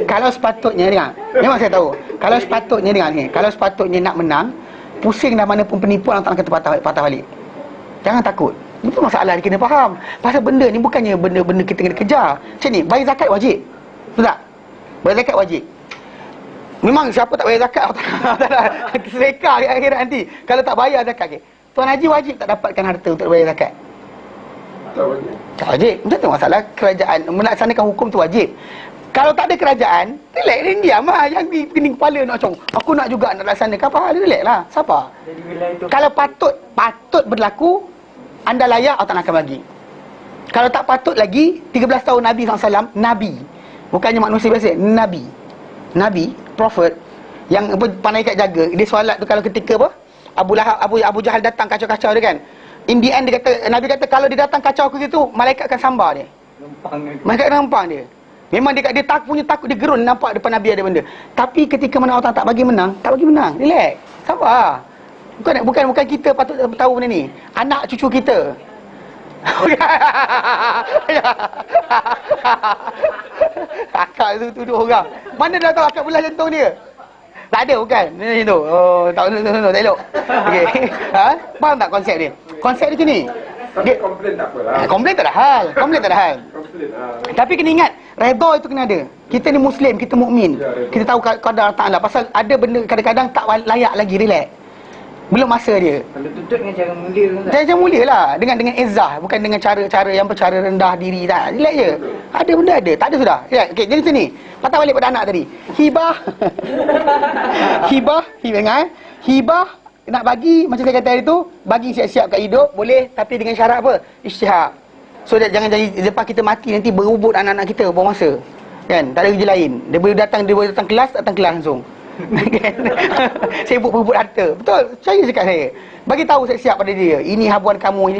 Kalau sepatutnya dengar. Memang saya tahu. Kalau sepatutnya dengar sini. Kalau sepatutnya nak menang, pusing dah mana pun penipuan, Allah Taala kata patah balik. Jangan takut. Itu masalah dia kena faham. Pasal benda ni bukannya benda-benda kita kena kejar. Macam ni, bayar zakat wajib. Betul tak? Bayar zakat wajib. Memang siapa tak bayar zakat, sedekah di akhirat nanti. Kalau tak bayar zakat, okay. Tuan Haji wajib tak dapatkan harta untuk bayar zakat? Tak wajib. Betul tu masalah kerajaan. Melaksanakan hukum tu wajib. Kalau tak ada kerajaan, relax dia diam lah. Yang pening kepala nak macam aku nak juga nak laksanakan. Apa hal dia, relax lah. Sabar. Kalau patut berlaku, anda layak, Allah akan bagi. Kalau tak patut lagi, 13 tahun Nabi SAW, Nabi. Bukannya manusia biasa, Nabi, Prophet, yang pandai kat jaga. Dia solat tu kalau ketika apa? Abu Jahal datang kacau-kacau dia kan. In the end dia kata, Nabi kata kalau dia datang kacau aku gitu, malaikat akan sambar dia. Malaikat akan nampang dia. Memang dia punya takut, dia gerun nampak depan Nabi ada benda. Tapi ketika mana Allah tak bagi menang, relax. Sabar. Bukan kita patut tahu benda ni. Anak cucu kita. Akak tu tuduh orang. Mana dah tahu akak belah jantung dia? Tak ada, bukan? Ni tu. Oh, tak elok. Okey. Faham tak konsep dia? Konsep dia macam ni. Dia komplain tak apalah. Komplain tak ada hal. Tapi kena ingat, redha itu kena ada. Kita ni Muslim, kita mukmin. Kita tahu qadar Taala. Pasal ada benda kadang-kadang tak layak lagi, relax. Belum masa dia. Kalau tutup dengan cara mulia kan tak? Cara mulia lah. Dengan izzah. Bukan dengan cara yang bercara rendah diri tak. Relax je. Ada benda ada. Tak ada sudah. Ya, okay, jadi macam ni. Patah balik pada anak tadi. Hibah. Hibah nak bagi, macam saya kata hari tu, bagi siap-siap kat hidup, boleh. Tapi dengan syarat apa? Isytihad. So jangan jadi lepas kita mati nanti berebut anak-anak kita buang masa. Kan? Tak ada kerja lain. Dia boleh datang kelas langsung. Sibuk berebut harta. Betul, saya cakap saya. Bagi tahu siap-siap pada dia. Ini habuan kamu.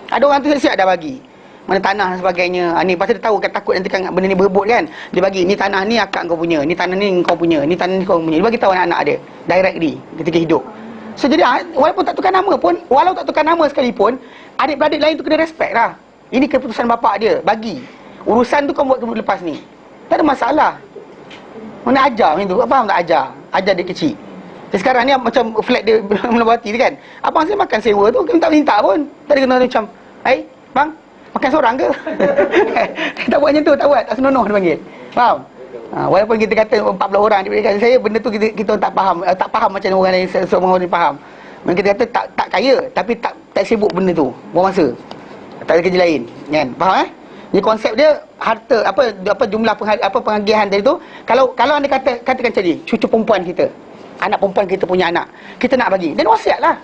Ada orang tu siap dah bagi. Mana tanah dan sebagainya. Ni pasal dia tahu kan, takut nanti kan benda ni berebut kan. Dia bagi, ni tanah ni akak kau punya, ni tanah ni kau punya, ni tanah ni kau punya. Dia bagi tahu anak-anak dia directly ketika hidup. So jadi walaupun tak tukar nama pun, walau tak tukar nama sekalipun, adik-beradik lain tu kena respect lah. Ini keputusan bapak dia, bagi. Urusan tu kau buat lepas ni. Tak ada masalah. Mana ajar macam tu, faham tak ajar dia kecil. Jadi sekarang ni macam flat dia melewati tu kan. Abang saya makan sewa tu, kita tak minta pun. Tadi kena macam, bang, makan seorang ke? Tak buat macam tu, tak senonoh dia panggil. Faham? Walaupun kita kata 14 orang di belakang saya, benda tu kita tak faham macam orang lain, semua orang faham. Kita kata tak kaya, tapi tak sibuk benda tu, buang masa. Tak ada kerja lain, kan? Faham Jadi konsep dia harta apa jumlah pengagihan tadi tu, kalau anda katakan macam ni, cucu perempuan kita, anak perempuan kita punya anak, kita nak bagi, dan wasiatlah.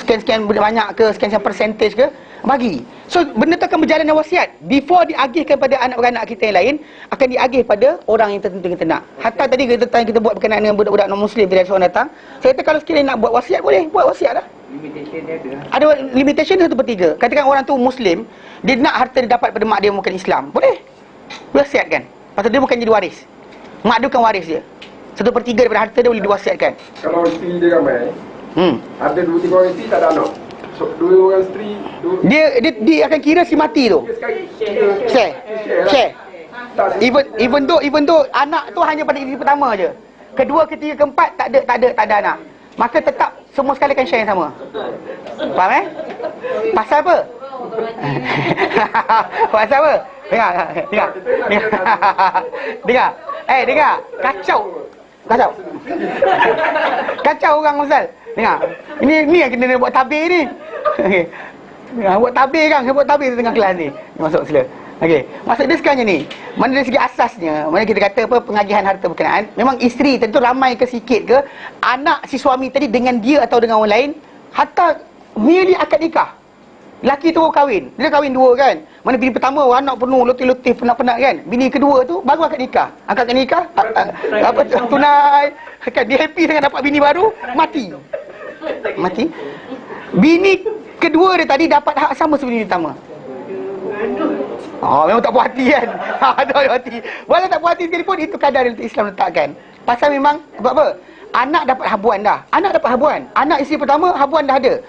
sekian-sekian banyak ke, sekian-sekian percentage ke, bagi. So benda tu akan berjalan dengan wasiat. Before diagihkan pada anak-beranak kita yang lain, akan diagih pada orang yang tertentu kita nak. Hatta tadi kita buat berkenaan dengan budak-budak non-Muslim, bila seorang datang, saya kata kalau sekiranya nak buat wasiat, boleh buat wasiat lah. Limitation dia ada. Ada limitation dia 1/3. Katakan orang tu Muslim, dia nak harta dia dapat pada mak dia bukan Islam, boleh wasiatkan. Pasal dia bukan jadi waris, mak dia bukan waris dia. 1/3 daripada harta dia boleh diwasiatkan. Kalau isteri dia ramai, ada 2-3 orang isteri tak ada anak. So, 2 orang isteri, Dia akan kira si mati tu. Share. Even though anak tu hanya pada isteri pertama je. Kedua, ketiga, keempat tak ada anak. Maka tetap semua sekali akan share yang sama. Faham Pasal apa? Pasal apa? Dengar. Dengar. Kacau orang pasal. Dengar. Ini yang kena buat tabir ni. Okey. Buat tabir kan, buat tabir tengah kelas ni. Masuk sila. Okey. Maksud dia sekarang ni, mana dari segi asasnya, mana kita kata apa pengagihan harta berkenaan, memang isteri tentu ramai ke sikit ke, anak si suami tadi dengan dia atau dengan orang lain, hatta merely akad nikah. Lelaki tu kahwin, dia kahwin 2 kan. Mana bini pertama anak penuh letih-letih penat-penat kan. Bini kedua tu baru akad nikah. Akad nikah tunai kan, dia happy dengan dapat bini baru, mati. Bini kedua dia tadi dapat hak sama seperti bini pertama. Memang tak puas hati kan. Tak puas hati. Walau tak puas hati sekalipun, itu kadar yang Islam letakkan. Pasal memang sebab apa? Anak dapat habuan dah. Anak isteri pertama habuan dah ada.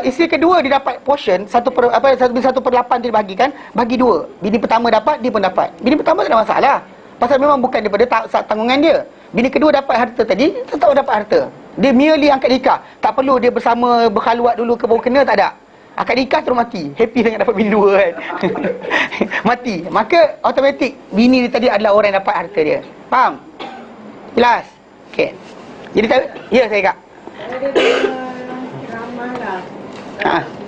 Isteri kedua dia dapat portion 1/8 dia bahagikan, bagi 2. Bini pertama dapat, dia pun dapat. Bini pertama tak ada masalah. Pasal memang bukan daripada tanggungan dia. Bini kedua dapat harta tadi, tetap dapat harta. Dia merely angkat nikah. Tak perlu dia bersama berkhaluat dulu ke baru kena, tak ada. Akad nikah terus mati. Happy sangat dapat bini 2 kan. Mati. Maka automatik bini dia tadi adalah orang yang dapat harta dia. Faham? Jelas? Okey. Jadi ya saya kak. Ramah lah.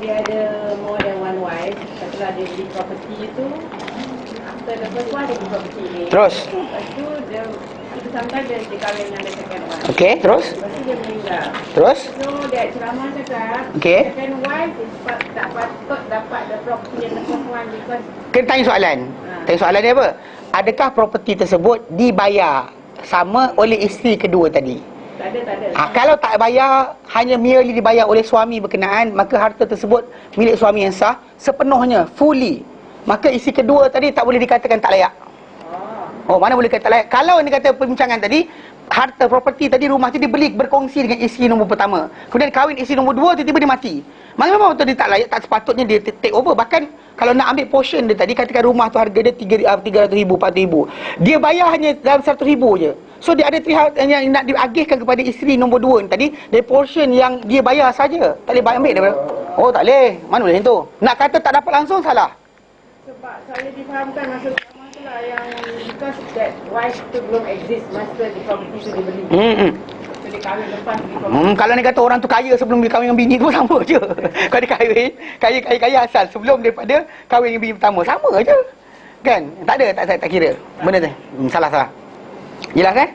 Dia ada more than one wife. Setelah dia beli property tu, after the first one dia beli property ni. Terus? Lepas tu dia sometimes dia kahwin dengan the second one. Okey, terus? Lepas tu dia meninggal. Terus? So that ceramah cakap, Okey. second wife tak patut dapat the property yang the first one because Kena tanya soalan. Tanya soalan dia apa? Adakah properti tersebut dibayar sama oleh isteri kedua tadi? tak ada. Kalau tak bayar, hanya merely dibayar oleh suami berkenaan, maka harta tersebut milik suami yang sah sepenuhnya, fully. Maka isteri kedua tadi tak boleh dikatakan tak layak. Mana boleh kata layak? Kalau ni kata perbincangan tadi, harta properti tadi, rumah tu dibeli berkongsi dengan isteri nombor pertama, kemudian kahwin isteri nombor 2, tiba-tiba dia mati, maka memang betul dia tak layak, tak sepatutnya dia take over. Bahkan kalau nak ambil portion dia tadi, katakan rumah tu harga dia 300,000, 400,000, dia bayar hanya dalam 100,000 je. So dia ada 3 yang nak diagihkan kepada isteri nombor 2 ni tadi, dari portion yang dia bayar saja. Tak boleh ambil daripada. Tak boleh. Mana boleh tu? Nak kata tak dapat langsung, salah. Sebab saya difahamkan masa ceramah tu lah yang because that wife tu belum exist masa di property tu dia beli. So dia kahwin lepas beli property. Kalau ni kata orang tu kaya sebelum dia kahwin dengan bini tu, sama je. Kalau dia kahwin, kaya asal sebelum daripada kahwin dengan bini pertama, sama je. Kan? Tak ada, tak kira. Benda tu. Salah. Jelas kan?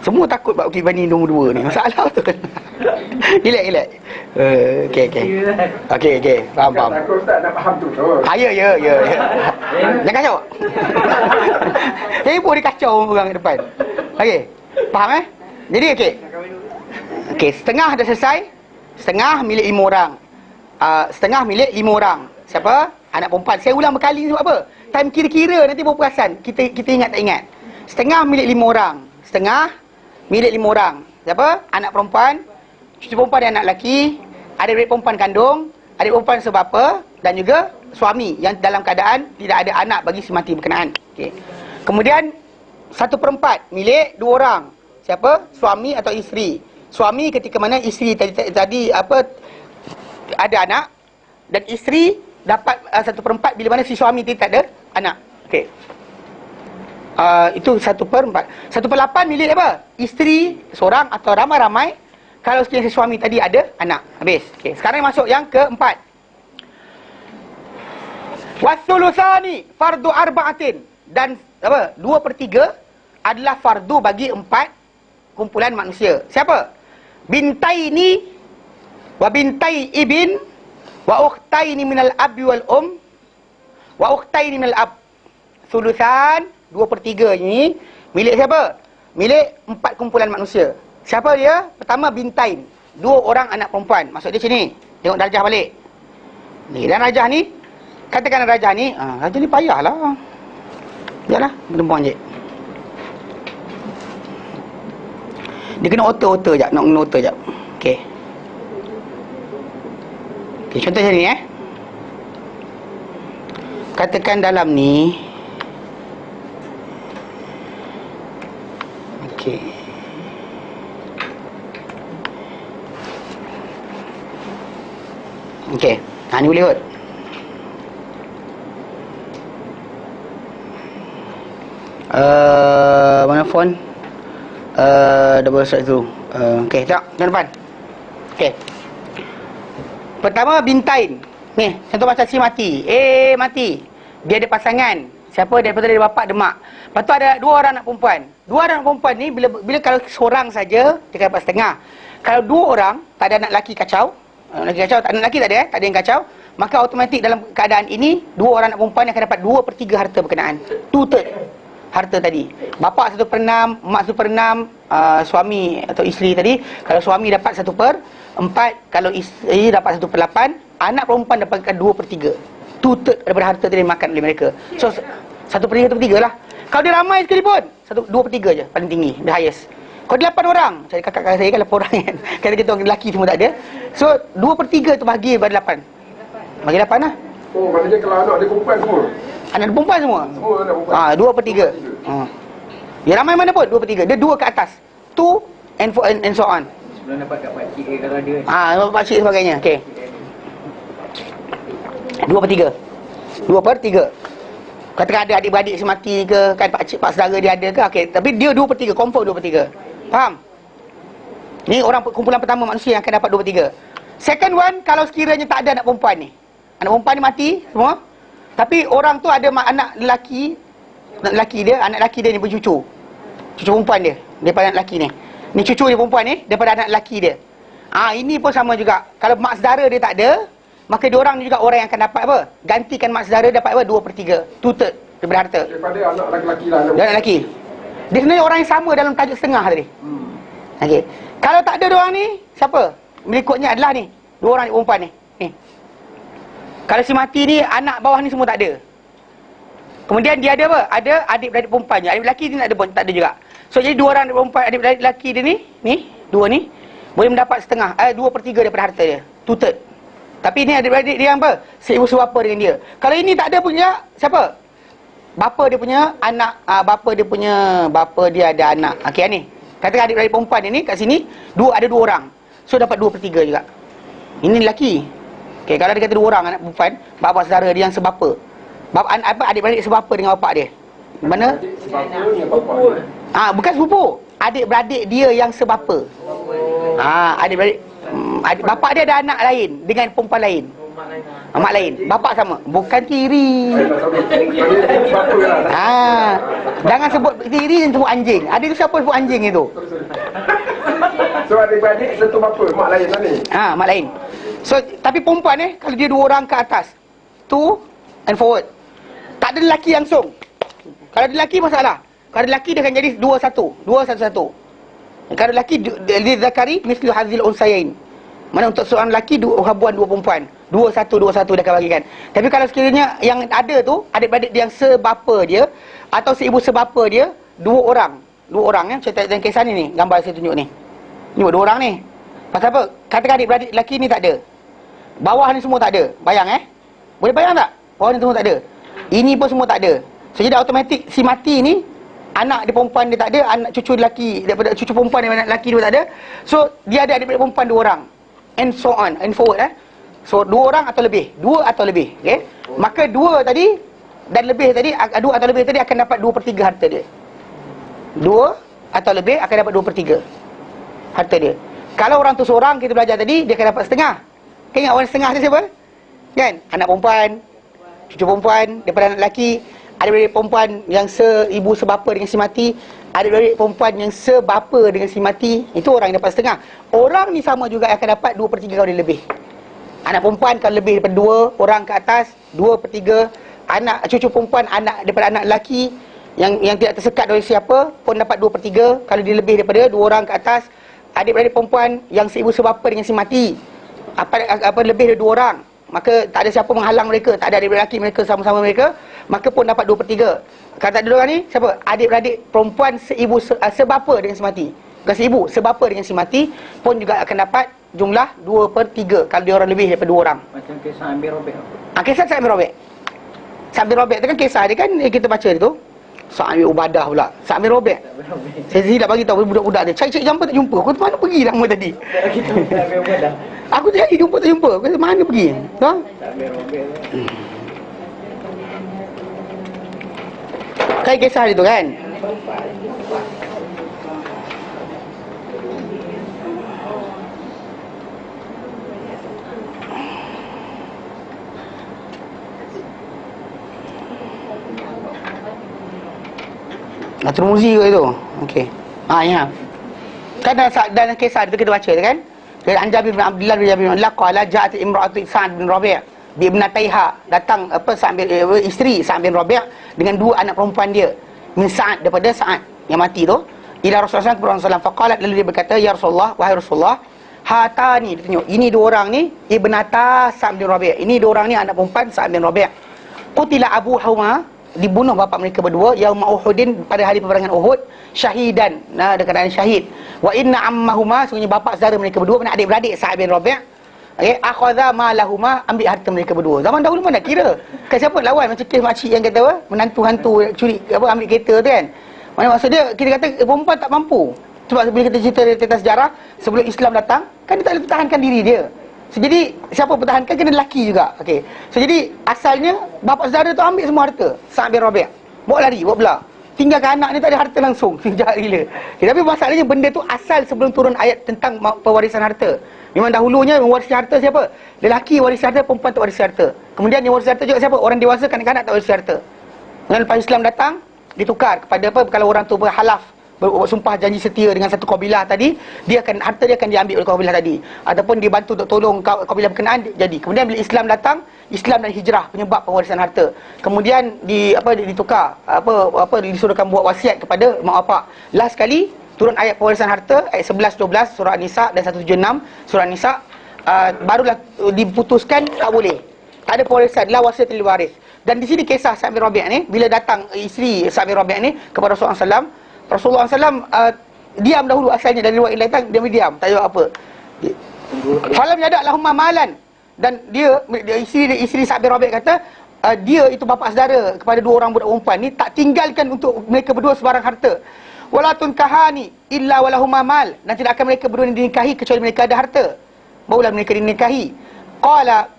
Semua takut buat bani nombor 2 ni. Masalah tu. Relax. Okey. Faham. takut tak nak faham tu. Ya. Jangan kacau. Saya pun dia kacau orang kat depan. Okey. Faham Jadi okey, setengah dah selesai. Setengah milik 5 orang. Setengah milik 5 orang. Siapa? Anak perempuan. Saya ulang berkali sebab apa? Time kira-kira nanti baru perasan. Kita ingat tak ingat. Setengah milik 5 orang. Setengah milik 5 orang. Siapa? Anak perempuan, cucu perempuan dan anak lelaki, adik-adik perempuan kandung, adik perempuan sebapa, dan juga suami yang dalam keadaan tidak ada anak bagi si mati berkenaan. Okey. Kemudian 1/4 milik 2 orang. Siapa? Suami atau isteri. Suami ketika mana isteri tadi ada anak, dan isteri dapat 1/4 bila mana si suami tak ada anak. Okey. Itu 1/4. 1/8 milik apa? Isteri seorang atau ramai-ramai kalau sekiranya si suami tadi ada anak. Habis. Okey, sekarang masuk yang keempat. Wasulusani fardu arba'atin, dan 2/3 adalah fardu bagi 4 kumpulan manusia. Siapa? Bintaini Wa bintai ibn wa ukhtaini minal abi wal wa ukhtaini minal ab. Sulusan 2/3 ni milik siapa? Milik 4 kumpulan manusia. Siapa dia? Pertama bintain, 2 orang anak perempuan. Maksud dia sini. Tengok darjah balik. Ni dan rajah ni, katakan rajah ni, rajah ni payahlah. Biarlah, perempuan je. Dia kena otor-otor jap, nak kena otor jap. Okey. Okey, contoh macam ni Katakan dalam ni. Okey. Okey. Ni boleh kot. Mana phone? Double strike tu. Okey, tengok depan. Okey. Pertama bintain. Ni, contoh macam si mati. Mati. Dia ada pasangan. Siapa? Daripada dia bapak, dia mak. Lepas tu ada 2 orang anak perempuan. 2 orang anak perempuan ni bila kalau seorang saja dia dapat setengah. Kalau 2 orang tak ada anak lelaki kacau. Anak lelaki tak ada tak ada yang kacau. Maka automatik dalam keadaan ini 2 orang anak perempuan yang akan dapat 2/3 harta berkenaan. 2/3 harta tadi. Bapa 1/6, mak 1/6, suami atau isteri tadi. Kalau suami dapat 1/4, kalau isteri dapat 1/8, anak perempuan dapatkan 2/3. 2/3 daripada harta tadi dimakan oleh mereka. So 1/3 lah. Kalau dia ramai sekalipun, 2/3 je paling tinggi, the highest. Kalau 8 orang, saya kakak saya kan 8 orang kan. Kata kita orang lelaki semua tak ada. So 2/3 tu bagi pada 8. Bagi 8 lah. Oh, maknanya kalau anak dia perempuan semua. Anak perempuan semua? Semua anak perempuan. 2/3. Dia ramai mana pun 2/3. Dia 2 ke atas. 2 and so on. Sebelum dapat kat pakcik ke kalau dia. Pakcik sebagainya. Okey. 2/3. 2/3. Katakan ada adik-beradik semati ke, kan pak saudara dia ada ke, okey, tapi dia 2/3, confirm 2/3. Faham? Ni orang kumpulan pertama manusia yang akan dapat 2/3. Second one, kalau sekiranya tak ada anak perempuan ni. Anak perempuan ni mati semua. Tapi orang tu ada anak lelaki dia, anak lelaki dia ni bercucu. Cucu perempuan dia daripada anak lelaki ni. Ni cucu dia perempuan ni daripada anak lelaki dia. Ini pun sama juga. Kalau mak saudara dia tak ada, maka diorang ni juga orang yang akan dapat apa? Gantikan mak saudara dapat apa? 2/3. 2/3 daripada harta. Daripada anak lelaki lah. Anak lelaki. Dia sebenarnya orang yang sama dalam tajuk setengah tadi. Okey. Kalau tak ada diorang ni, siapa? Berikutnya adalah ni, 2 orang perempuan ni. Kalau si mati ni, anak bawah ni semua tak ada. Kemudian dia ada apa? Ada adik-beradik perempuan je. Adik lelaki ni tak ada juga. So jadi 2 orang adik perempuan, adik-beradik lelaki dia ni, 2 ni boleh mendapat setengah, 2/3 daripada harta dia. 2/3. Tapi ni adik-beradik dia yang apa? Seibu sebapa dengan dia. Kalau ini tak ada punya, siapa? Bapa dia punya anak, bapa dia ada anak. Okey ni. Katakan adik-beradik perempuan ni kat sini, ada 2 orang. So dapat 2/3 juga. Ini lelaki. Okey, kalau dia kata 2 orang anak perempuan, bapa saudara dia yang sebapa. Adik-beradik sebapa dengan bapak dia. Mana? Sebapa dengan bapak. Bukan sepupu. Adik-beradik dia yang sebapa. Adik-beradik bapak dia ada anak lain dengan perempuan lain. Mak lain. Bapak sama. Bukan tiri. Jangan sebut tiri dan sebut anjing. Ada tu siapa sebut anjing itu? So adik-beradik satu bapa, mak lain lah ni. Mak lain. So tapi perempuan kalau dia 2 orang ke atas, 2 and forward. Tak ada lelaki langsung. Kalau ada lelaki masalah. Kalau ada lelaki dia akan jadi 2-1. 2-1-1. Kalau lelaki dia zakari mislu hazil unsayain. Mana untuk seorang lelaki 2 habuan 2 perempuan. 2-1 dia akan bagikan. Tapi kalau sekiranya yang ada tu adik-beradik dia yang sebapa dia atau seibu sebapa dia 2 orang. 2 orang cerita dalam kisah ni gambar saya tunjuk ni. Ni 2 orang ni. Pasal apa? Katakan adik-beradik lelaki ni tak ada. Bawah ni semua tak ada. Bayang Boleh bayang tak? Bawah ni semua tak ada. Ini pun semua tak ada. So jadi automatik si mati ni anak dia perempuan dia tak ada, anak cucu lelaki daripada cucu perempuan daripada anak lelaki dia tak ada. So dia ada adik-beradik perempuan 2 orang. And so on, and forward So 2 orang atau lebih, 2 atau lebih, okey. Maka 2 tadi dan lebih tadi, 2 atau lebih tadi akan dapat 2/3 harta dia. 2 atau lebih akan dapat 2/3 harta dia. Kalau orang tu seorang, kita belajar tadi, dia akan dapat setengah. Kau ingat orang setengah tu siapa? Kan? Anak perempuan, cucu perempuan daripada anak lelaki, adik-beradik perempuan yang seibu sebapa dengan si mati, adik-beradik perempuan yang sebapa dengan si mati, itu orang yang dapat setengah. Orang ni sama juga akan dapat 2/3 kalau dia lebih. Anak perempuan kalau lebih daripada 2 orang ke atas, 2/3. Anak cucu perempuan anak daripada anak lelaki yang tidak tersekat oleh siapa pun dapat 2/3 kalau dia lebih daripada 2 orang ke atas. Adik-beradik perempuan yang seibu sebapa dengan si mati, apa lebih dari 2 orang, maka tak ada siapa menghalang mereka, tak ada adik-beradik lelaki mereka sama-sama mereka, maka pun dapat 2/3. Kalau tak ada 2 orang ni, siapa? Adik-beradik perempuan seibu sebapa dengan si mati. Bukan seibu, sebapa dengan si mati pun juga akan dapat jumlah 2/3 kalau dia orang lebih daripada 2 orang. Macam kisah ambil robek. Kisah Sa'ad bin Rabi'. Sa'ad bin Rabi' tu kan kisah dia kan kita baca tu. Sa'ad bin Ubadah pula. Sa'ad bin Rabi'. Saya tidak bagi tahu budak-budak dia. Cari jumpa tak jumpa. Aku tu mana pergi nama tadi? Kita ambil Ubadah. Aku cari jumpa tak jumpa. Aku kata mana pergi? Ha? Ambil robek. Kan kisah dia tu kan. At-Tirmizi ke itu? Okey. Ya. Kan dalam kisah itu kita baca kan? Dari Jabir bin Abdullah bin Jabir bin Allah qala ja'at imra'atu Sa'ad bin Rabi' bi ibnataiha, datang isteri Sa'ad bin Rabi' dengan 2 anak perempuan dia, min Sa'ad, daripada Sa'ad yang mati tu, ila Rasulullah SAW. Faqalat, lalu dia berkata, ya Rasulullah, wahai Rasulullah, hatani, dia tunjuk, ini 2 orang ni ibnata Sa'ad bin Rabi', ini 2 orang ni anak perempuan Sa'ad bin Rabi'. Qutila abuhuma, dibunuh bapa mereka berdua yauma Uhudin, pada hari peperangan Uhud, syahidan, dalam keadaan syahid. Wa inna ammahuma, sungguhnya bapa saudara mereka berdua, mana adik-beradik Sa'ad bin Rabi', okey, akhadha malahuma, ambil harta mereka berdua. Zaman dahulu mana kira kan siapa lawan, macam kes makcik yang kata apa, menantu-hantu curi apa, ambil kereta tu kan. Mana maksud dia, kita kata perempuan tak mampu. Sebab bila kita cerita tentang sejarah, sebelum Islam datang kan dia tak boleh pertahankan diri dia. So, jadi siapa pertahankan kena lelaki juga. Okey. So jadi asalnya bapa saudara tu ambil semua harta Sa'ad bin Rabi'. Bawa lari, bawa belah. Tinggalkan anak ni tak ada harta langsung. Jahat gila. Okay, tapi masalahnya benda tu asal sebelum turun ayat tentang pewarisan harta. Memang dahulunya mewarisi harta siapa? Lelaki warisi harta, perempuan tak warisi harta. Kemudian yang warisi harta juga siapa? Orang dewasa, kanak-kanak tak warisi harta. Dan lepas Islam datang, ditukar kepada apa? Kalau orang tu berhalaf, bersumpah janji setia dengan satu kabilah tadi, harta dia akan diambil oleh kabilah tadi, ataupun dibantu untuk tolong kabilah berkenaan jadi. Kemudian bila Islam datang, Islam dan hijrah penyebab pewarisan harta. Kemudian ditukar disuruhkan buat wasiat kepada mak bapak. Last kali turun ayat pewarisan harta, ayat 11 12 surah An-Nisa dan 176 surah An-Nisa, barulah diputuskan tak boleh. Tak ada pewarisan, la wasiatul waris. Dan di sini kisah Sa'ad bin Rabi' ni, bila datang isteri Sa'ad bin Rabi' ni kepada Rasulullah SAW, diam dahulu asalnya, dari riwayat datang dia diam, tak jawab apa. Falam yadak lahumma malan, dan dia isteri Sa'ad bin Rabi' kata, dia itu bapa saudara kepada 2 orang budak perempuan ni, tak tinggalkan untuk mereka berdua sebarang harta. Walatun kahani illa walahumma mal, dan tidak akan mereka berdua dinikahi kecuali mereka ada harta, barulah mereka dinikahi. Qala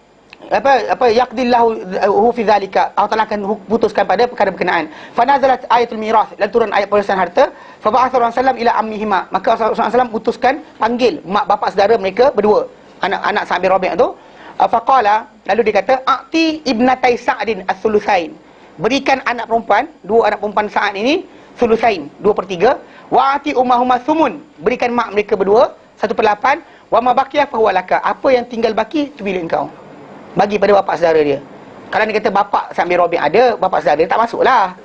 yaqdillahu fi zalika, Allah Taala akan putuskan pada perkara berkenaan. Fa nazalat ayatul mirath, dan turun ayat pewarisan harta. Fa ba'atha Rasulullah ila ammihima, maka Rasulullah SAW putuskan panggil mak bapak saudara mereka berdua, anak-anak Sa'ad bin Rabi' tu. Fa qala, lalu dia kata, a'ti ibnatai Sa'din as-sulusain, berikan anak perempuan, 2 anak perempuan Sa'ad ini sulusain, 2/3. Wa a'ti ummahuma sumun, berikan mak mereka berdua 1/8. Wa ma baqiya fa huwa laka, apa yang tinggal baki tu milik engkau, bagi pada bapa saudara dia. Kalau dia kata bapa Sa'ad bin Rabi' ada, bapa saudara dia tak masuklah.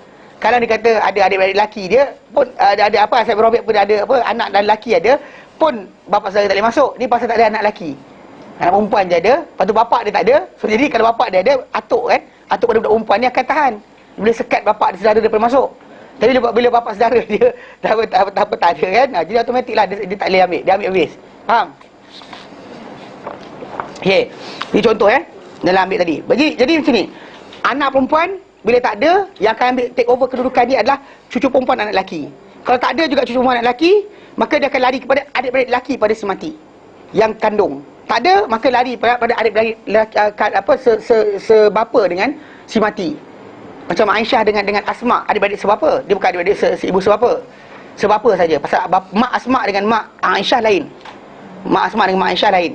Kalau dia kata ada adik-beradik lelaki dia pun ada apa, Sa'ad bin Rabi' pun ada apa, anak dan lelaki ada, pun bapa saudara tak boleh masuk. Ni pasal tak ada anak lelaki, anak perempuan je ada, lepas tu bapa dia tak ada. So jadi kalau bapa dia ada, atuk kan, atuk pada budak perempuan ni akan tahan, boleh sekat bapa dia saudara daripada masuk. Tapi bila bapa saudara dia tak ada kan, jadi automatiklah dia tak boleh ambil, dia ambil habis. Faham? Okey, ni contoh dalam ambil tadi. Jadi macam ni, anak perempuan bila tak ada, yang akan ambil take over kedudukan dia adalah cucu perempuan anak lelaki. Kalau tak ada juga cucu perempuan anak lelaki, maka dia akan lari kepada adik-beradik lelaki pada si mati yang kandung. Tak ada, maka lari pada adik-beradik sebapa dengan si mati. Macam Aisyah dengan Asma, adik-beradik sebapa. Dia bukan adik-beradik seibu sebapa, sebapa saja. Pasal mak Asma dengan mak Aisyah lain, mak Asma dengan mak Aisyah lain.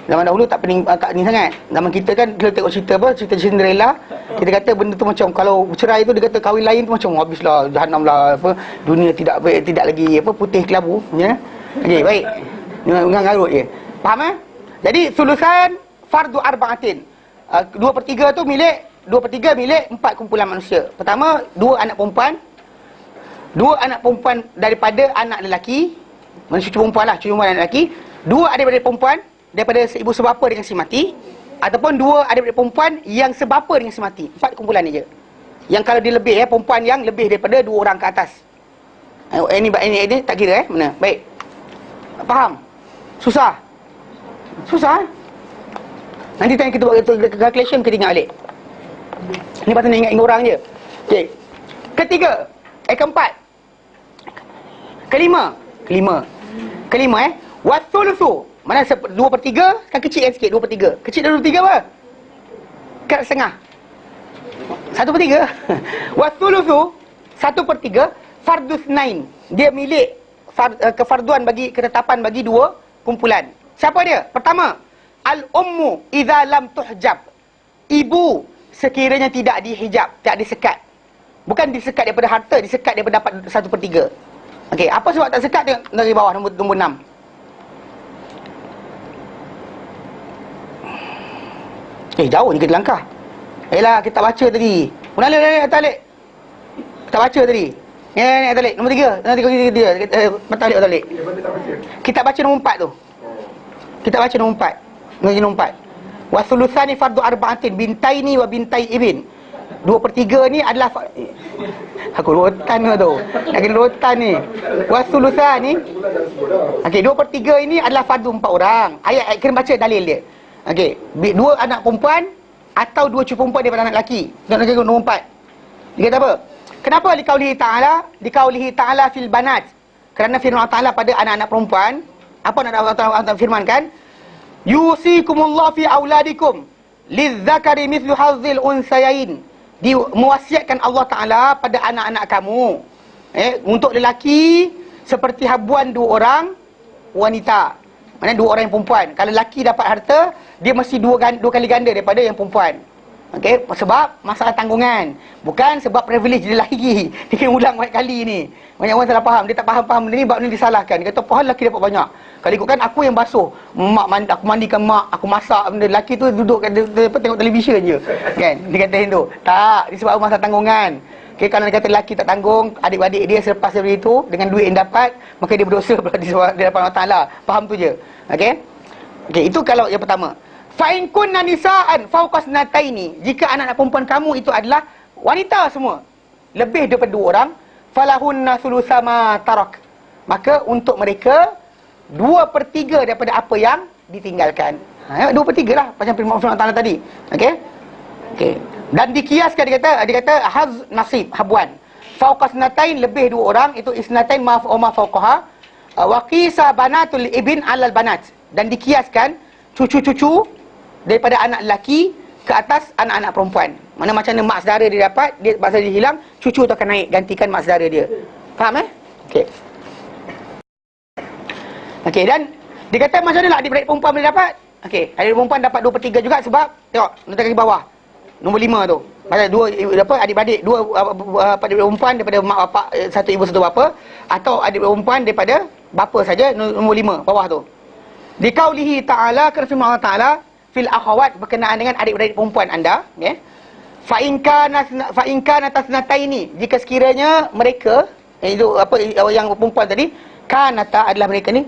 Zaman dahulu tak pening, tak ni sangat. Zaman kita kan, kita tengok cerita apa, cerita Cinderella, kita kata benda tu macam, kalau cerai tu dia kata kahwin lain tu macam habislah, jahanam lah, apa, dunia tidak lagi apa, putih kelabu, ya. Okey, baik. Dengan garut je. Faham Jadi sulusan fardu arba'atin. 2/3 tu milik 2/3 milik 4 kumpulan manusia. Pertama, 2 anak perempuan. 2 anak perempuan daripada anak lelaki. Mana cucu perempuan lah, cucu perempuan anak lelaki. 2 adik-beradik perempuan daripada ibu sebapa dengan si mati, ataupun 2 adik-beradik perempuan yang sebapa dengan si mati. 4 kumpulan ni je. Yang kalau dia lebih perempuan yang lebih daripada 2 orang ke atas. Ini tak kira mana. Baik. Faham? Susah. Nanti tanya kita buat calculation, kita ingat balik. Ni pasal nak ingat orang je. Okey. Keempat. Kelima wasulusu. Mana 2/3 kan kecil kan sikit, 2/3. Kecil dari 2/3 apa? Kat setengah. 1/3. Wasulusu 1/3 fardus nain. Dia milik kefarduan bagi ketetapan bagi 2 kumpulan. Siapa dia? Pertama, al-ummu idza lam tuhjab. Ibu sekiranya tidak dihijab, tak disekat. Bukan disekat daripada harta, disekat daripada dapat 1/3. Okey, apa sebab tak sekat? Tengok dari bawah nombor 6. Jauh ni kita langkah. Yelah, kita baca tadi. Munalik talik. Kita baca tadi. Ni talik nombor 3. Nanti kau talik talik. Kita baca nombor 4 tu. Kita baca nombor 4. Nombor 4. Wasulusani fardu arba'atin bintaini wa bintai ibn. 2/3 ni adalah aku rotan tu. Lagi rotan ni. Wasulusani. Okey, 2/3 ini adalah fardu 4 orang. Ayat kena baca dalil dia. Okey, 2 anak perempuan atau 2 cucu perempuan daripada anak lelaki. Nak tengok nombor 4. Dia kata apa? Kenapa likaulihi ta'ala fil banat? Kerana firman Allah Ta'ala pada anak-anak perempuan. Apa nak Allah Ta'ala firmankan? Yusikumullah fi auladikum lizzakari mithlu hazzil unsayain. Mewasiatkan Allah Ta'ala pada anak-anak kamu, untuk lelaki seperti habuan 2 orang wanita. Maksudnya 2 orang yang perempuan. Kalau lelaki dapat harta, dia mesti 2 kali ganda daripada yang perempuan. Okey, sebab masalah tanggungan, bukan sebab privilege dia lelaki. Dia kena ulang banyak kali ni. Banyak orang salah faham. Dia tak faham benda ni, bab ni disalahkan. Dia kata, "Pohon lelaki dapat banyak." Kalau ikutkan aku yang basuh, aku mandikan mak, aku masak benda, lelaki tu duduk tengok televisyen je. Kan? Dia kata macam tu. Tak, disebab masalah tanggungan. Okey, kalau dia kata lelaki tak tanggung adik-adik dia selepas daripada itu dengan duit yang dapat, maka dia berdosa pula di hadapan Allah Taala. Faham tu je. Okey? Okey, itu kalau yang pertama. Fa in kunna nisaan fawqa snataini. Jika anak-anak perempuan kamu itu adalah wanita semua, lebih daripada 2 orang, falahunna sulusama tarak. Maka untuk mereka 2/3 daripada apa yang ditinggalkan. 2/3 lah macam firman Allah Taala tadi. Okey? Okey. Dan dikiaskan dia kata haz nasib habuan. Fawqa snatain lebih 2 orang itu isnatain ma fawqaha. Wa qisa banatul ibn alal banat. Dan dikiaskan cucu-cucu daripada anak lelaki ke atas anak-anak perempuan. Mana macam mana mak saudara dia dapat, dia masa dia hilang, cucu tu akan naik gantikan mak saudara dia. Faham Okey. Okey, dan dia kata macam mana lah adik-beradik perempuan boleh dapat? Okey, adik perempuan dapat 2/3 juga sebab tengok letak di bawah. Nombor 5 tu. Pasal 2 adik-beradik, 2 adik perempuan daripada mak bapak, satu ibu satu bapa, atau adik perempuan daripada bapa saja, nombor 5 bawah tu. Dikaulihi ta'ala, kerana firman Allah Ta'ala fil akhawat, berkenaan dengan adik-beradik perempuan anda, okay? Fa in kana tasnataini, jika sekiranya mereka itu apa yang perempuan tadi, kanata adalah mereka ni,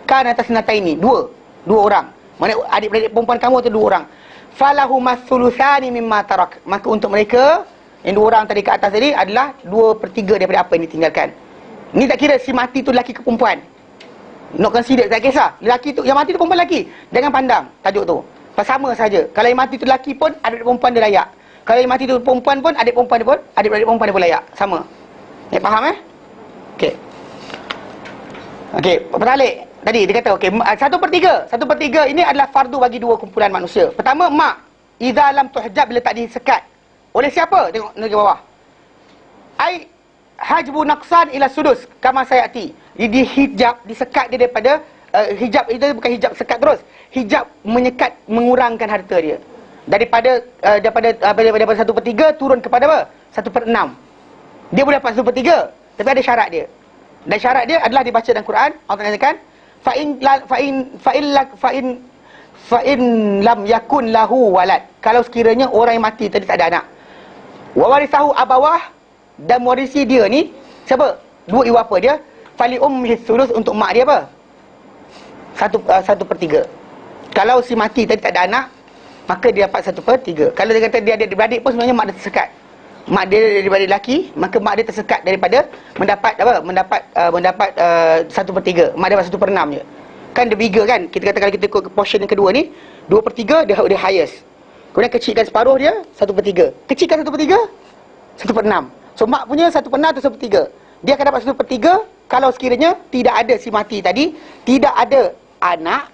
kanata tasnataini, 2 orang. Mana adik-beradik perempuan kamu tu 2 orang. Falahumas sulusani mimma tarak. Maka untuk mereka yang 2 orang tadi ke atas tadi adalah 2/3 daripada apa yang ditinggalkan. Ni tak kira si mati tu lelaki ke perempuan. Not consider, tak kisah. Lelaki tu, yang mati tu perempuan lelaki. Jangan pandang tajuk tu. Sama saja. Kalau yang mati tu lelaki pun, adik perempuan dia layak. Kalau yang mati tu perempuan pun, adik perempuan dia pun, adik-beradik perempuan dia pun layak. Sama. Faham Okey. Okey, berbalik. Tadi dia kata, okey, 1/3 ini adalah fardu bagi 2 kumpulan manusia. Pertama, mak. Idza lam tuhjab, bila tak disekat. Oleh siapa? Tengok negeri bawah. Hajbu naqsan ila sudus kama sayati. Dihijab, disekat dia daripada hijab itu bukan hijab sekat terus. Hijab menyekat, mengurangkan harta dia. Daripada 1/3 turun kepada apa? 1/6. Dia boleh dapat 1/3, tapi ada syarat dia. Dan syarat dia adalah dibaca dalam Quran. Allah katakan fa in lam yakun lahu walad. Kalau sekiranya orang yang mati tadi tak ada anak. Wa warisahu abawah, dan warisi dia ni siapa? Dua ibu bapa dia. Fali ummihi sulus, untuk mak dia apa? 1/3. Kalau si mati tadi tak ada anak, maka dia dapat 1/3. Kalau dia kata dia ada adik-beradik pun sebenarnya mak dia tersekat. Mak dia adik-beradik lelaki, maka mak dia tersekat daripada mendapat 1/3. Mak dia dapat 1/6 je. Kan dia bigger kan? Kita kata kalau kita ikut portion yang kedua ni, 2/3 dia highest. Kemudian kecilkan separuh dia 1/3. Kecilkan 1/3, 1/6. So mak punya 1/6 atau 1/3. Dia akan dapat 1/3 kalau sekiranya tidak ada si mati tadi, tidak ada anak,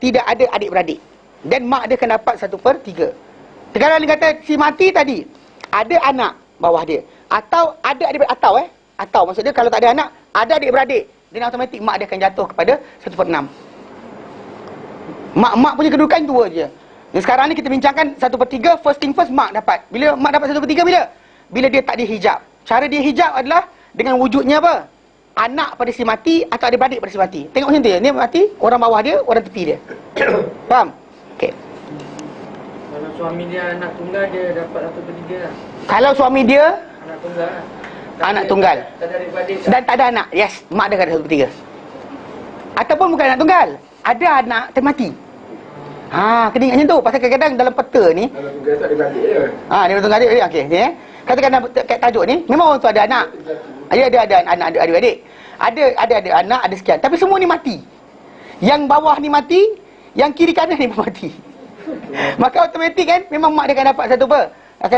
tidak ada adik-beradik. Dan mak dia akan dapat 1/3. Kalau dia kata si mati tadi ada anak bawah dia, atau ada adik-beradik, atau maksud dia kalau tak ada anak, ada adik-beradik, dan automatik mak dia akan jatuh kepada 1/6. Mak punya kedudukan dua je. Dan sekarang ni kita bincangkan 1/3, first thing first, mak dapat. Bila mak dapat 1/3 bila? Bila dia tak dihijab. Cara dia hijab adalah dengan wujudnya apa? Anak pada si mati atau adik-beradik pada si mati. Tengok macam tu ya. Ni mati, orang bawah dia, orang tepi dia. Faham? Okey. Kalau suami dia anak tunggal, dia dapat 1/3 lah. Kalau suami dia Anak tunggal lah. anak tunggal Tak ada adik-beradik. dan tak ada anak, yes, mak dia akan ada 1/3. Ataupun bukan anak tunggal, ada anak termati. Kena ingat macam tu. Pasal kadang-kadang dalam peta ni, Kalau tugas tak ada beradik je. dia betul adik. Okey, ni katakan kat tajuk ni, memang orang tu ada anak. Dia ada anak, ada adik-adik. Ada anak, ada sekian. Tapi semua ni mati. Yang bawah ni mati, yang kiri kanan ni pun mati. Maka automatik kan, memang mak dia akan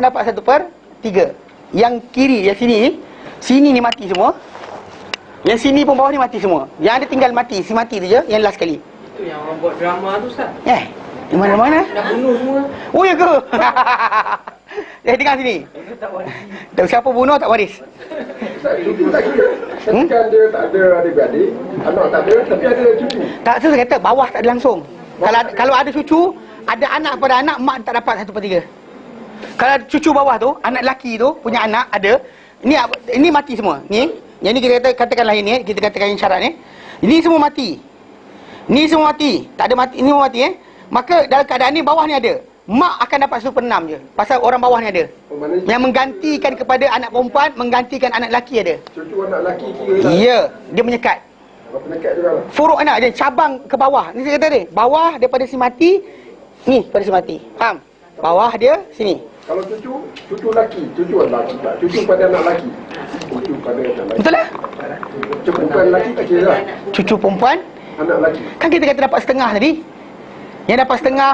dapat 1/3. Yang kiri, yang sini ni mati semua. Yang sini pun bawah ni mati semua. Yang ada tinggal mati, si mati tu je, yang last sekali. Itu yang orang buat drama tu, Ustaz. Di mana-mana? Nak bunuh semua. Oh ya ke? Dengar sini. Itu tak waris. Siapa bunuh tak waris. Tak, cucu tak kira. Ketika dia tak ada adik-beradik, anak tak ada, tapi ada cucu. Tak, saya kata bawah tak ada langsung. Kalau ada cucu, ada anak pada anak, mak tak dapat 1/3. Kalau cucu bawah tu, anak lelaki tu punya anak ada, ini mati semua. Yang ni kita katakanlah ini, kita katakan syarat ni. Ini semua mati. Ni semua mati. Tak ada mati, ini semua mati Maka dalam keadaan ni bawah ni ada. Mak akan dapat 1/6 je. Pasal orang bawah ni ada. Yang menggantikan kepada anak perempuan, menggantikan anak lelaki ada. Cucu anak lelaki kira lah. Ya, dia menyekat. Penekat juga lah. Furuk anak dia cabang ke bawah. Ni saya kata ni, bawah daripada si mati, ni pada si mati. Faham? Bawah dia sini. Kalau cucu lelaki, cucu pada anak lelaki. Cucu pada anak lelaki. Betul lah? Cucu perempuan lelaki tak kira lah. Cucu perempuan, Anak lelaki. kan kita kata dapat setengah tadi. Yang dapat setengah,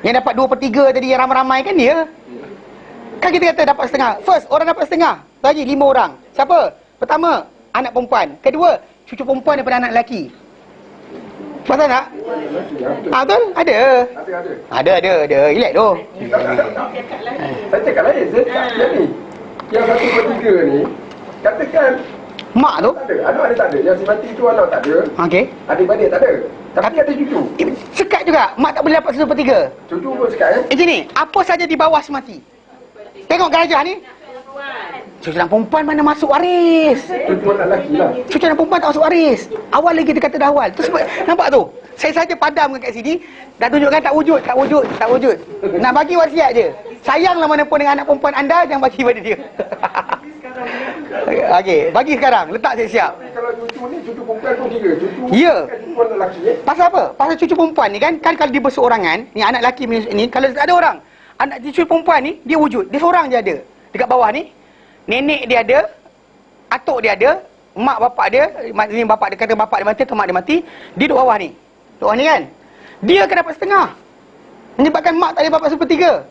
yang dapat 2/3 tadi, yang ramai-ramai kan dia. Kan kita kata dapat setengah. First, orang dapat setengah. Lagi 5 orang. Siapa? Pertama, anak perempuan. Kedua, cucu perempuan daripada anak lelaki. Betul tak? Betul? Ada. Ada. Relax tu. Saya cakap lain. Saya cakap yang ni. Yang 1/3 ni, katakan Mak tu. tak ada. Anak ada tak ada. Yang si mati tu anak tak ada. Okey. Adik-beradik tak ada. Tapi ada cucu. Sekat juga. Mak tak boleh dapat 1/3. Cucu pun sekat Gini, apa saja di bawah semati. Tengok gajah ni. Cucu anak perempuan mana masuk waris. Cucu anak lelaki lah. Cucu anak perempuan tak masuk waris. Awal lagi dia kata dah awal. Tu sebab, nampak tu? Saya saja padam kat sini. Dah tunjukkan tak wujud. Nak bagi wasiat je. Sayanglah mana pun dengan anak perempuan anda, jangan bagi pada dia. Okey, bagi sekarang. Letak siap-siap. Kalau cucu ni, cucu perempuan pun kira. Cucu Ya. cucu anak lelaki Pasal apa? Pasal cucu perempuan ni kan kalau dia berseorangan, ni anak lelaki ni, kalau tak ada orang, anak cucu perempuan ni dia wujud. Dia seorang je ada. Dekat bawah ni, nenek dia ada, atuk dia ada, mak bapak dia, ni bapak dia kata bapak dia mati atau mak dia mati, dia duduk bawah ni. Duduk bawah ni kan. Dia akan dapat setengah. Menyebabkan mak tak boleh dapat 1/3.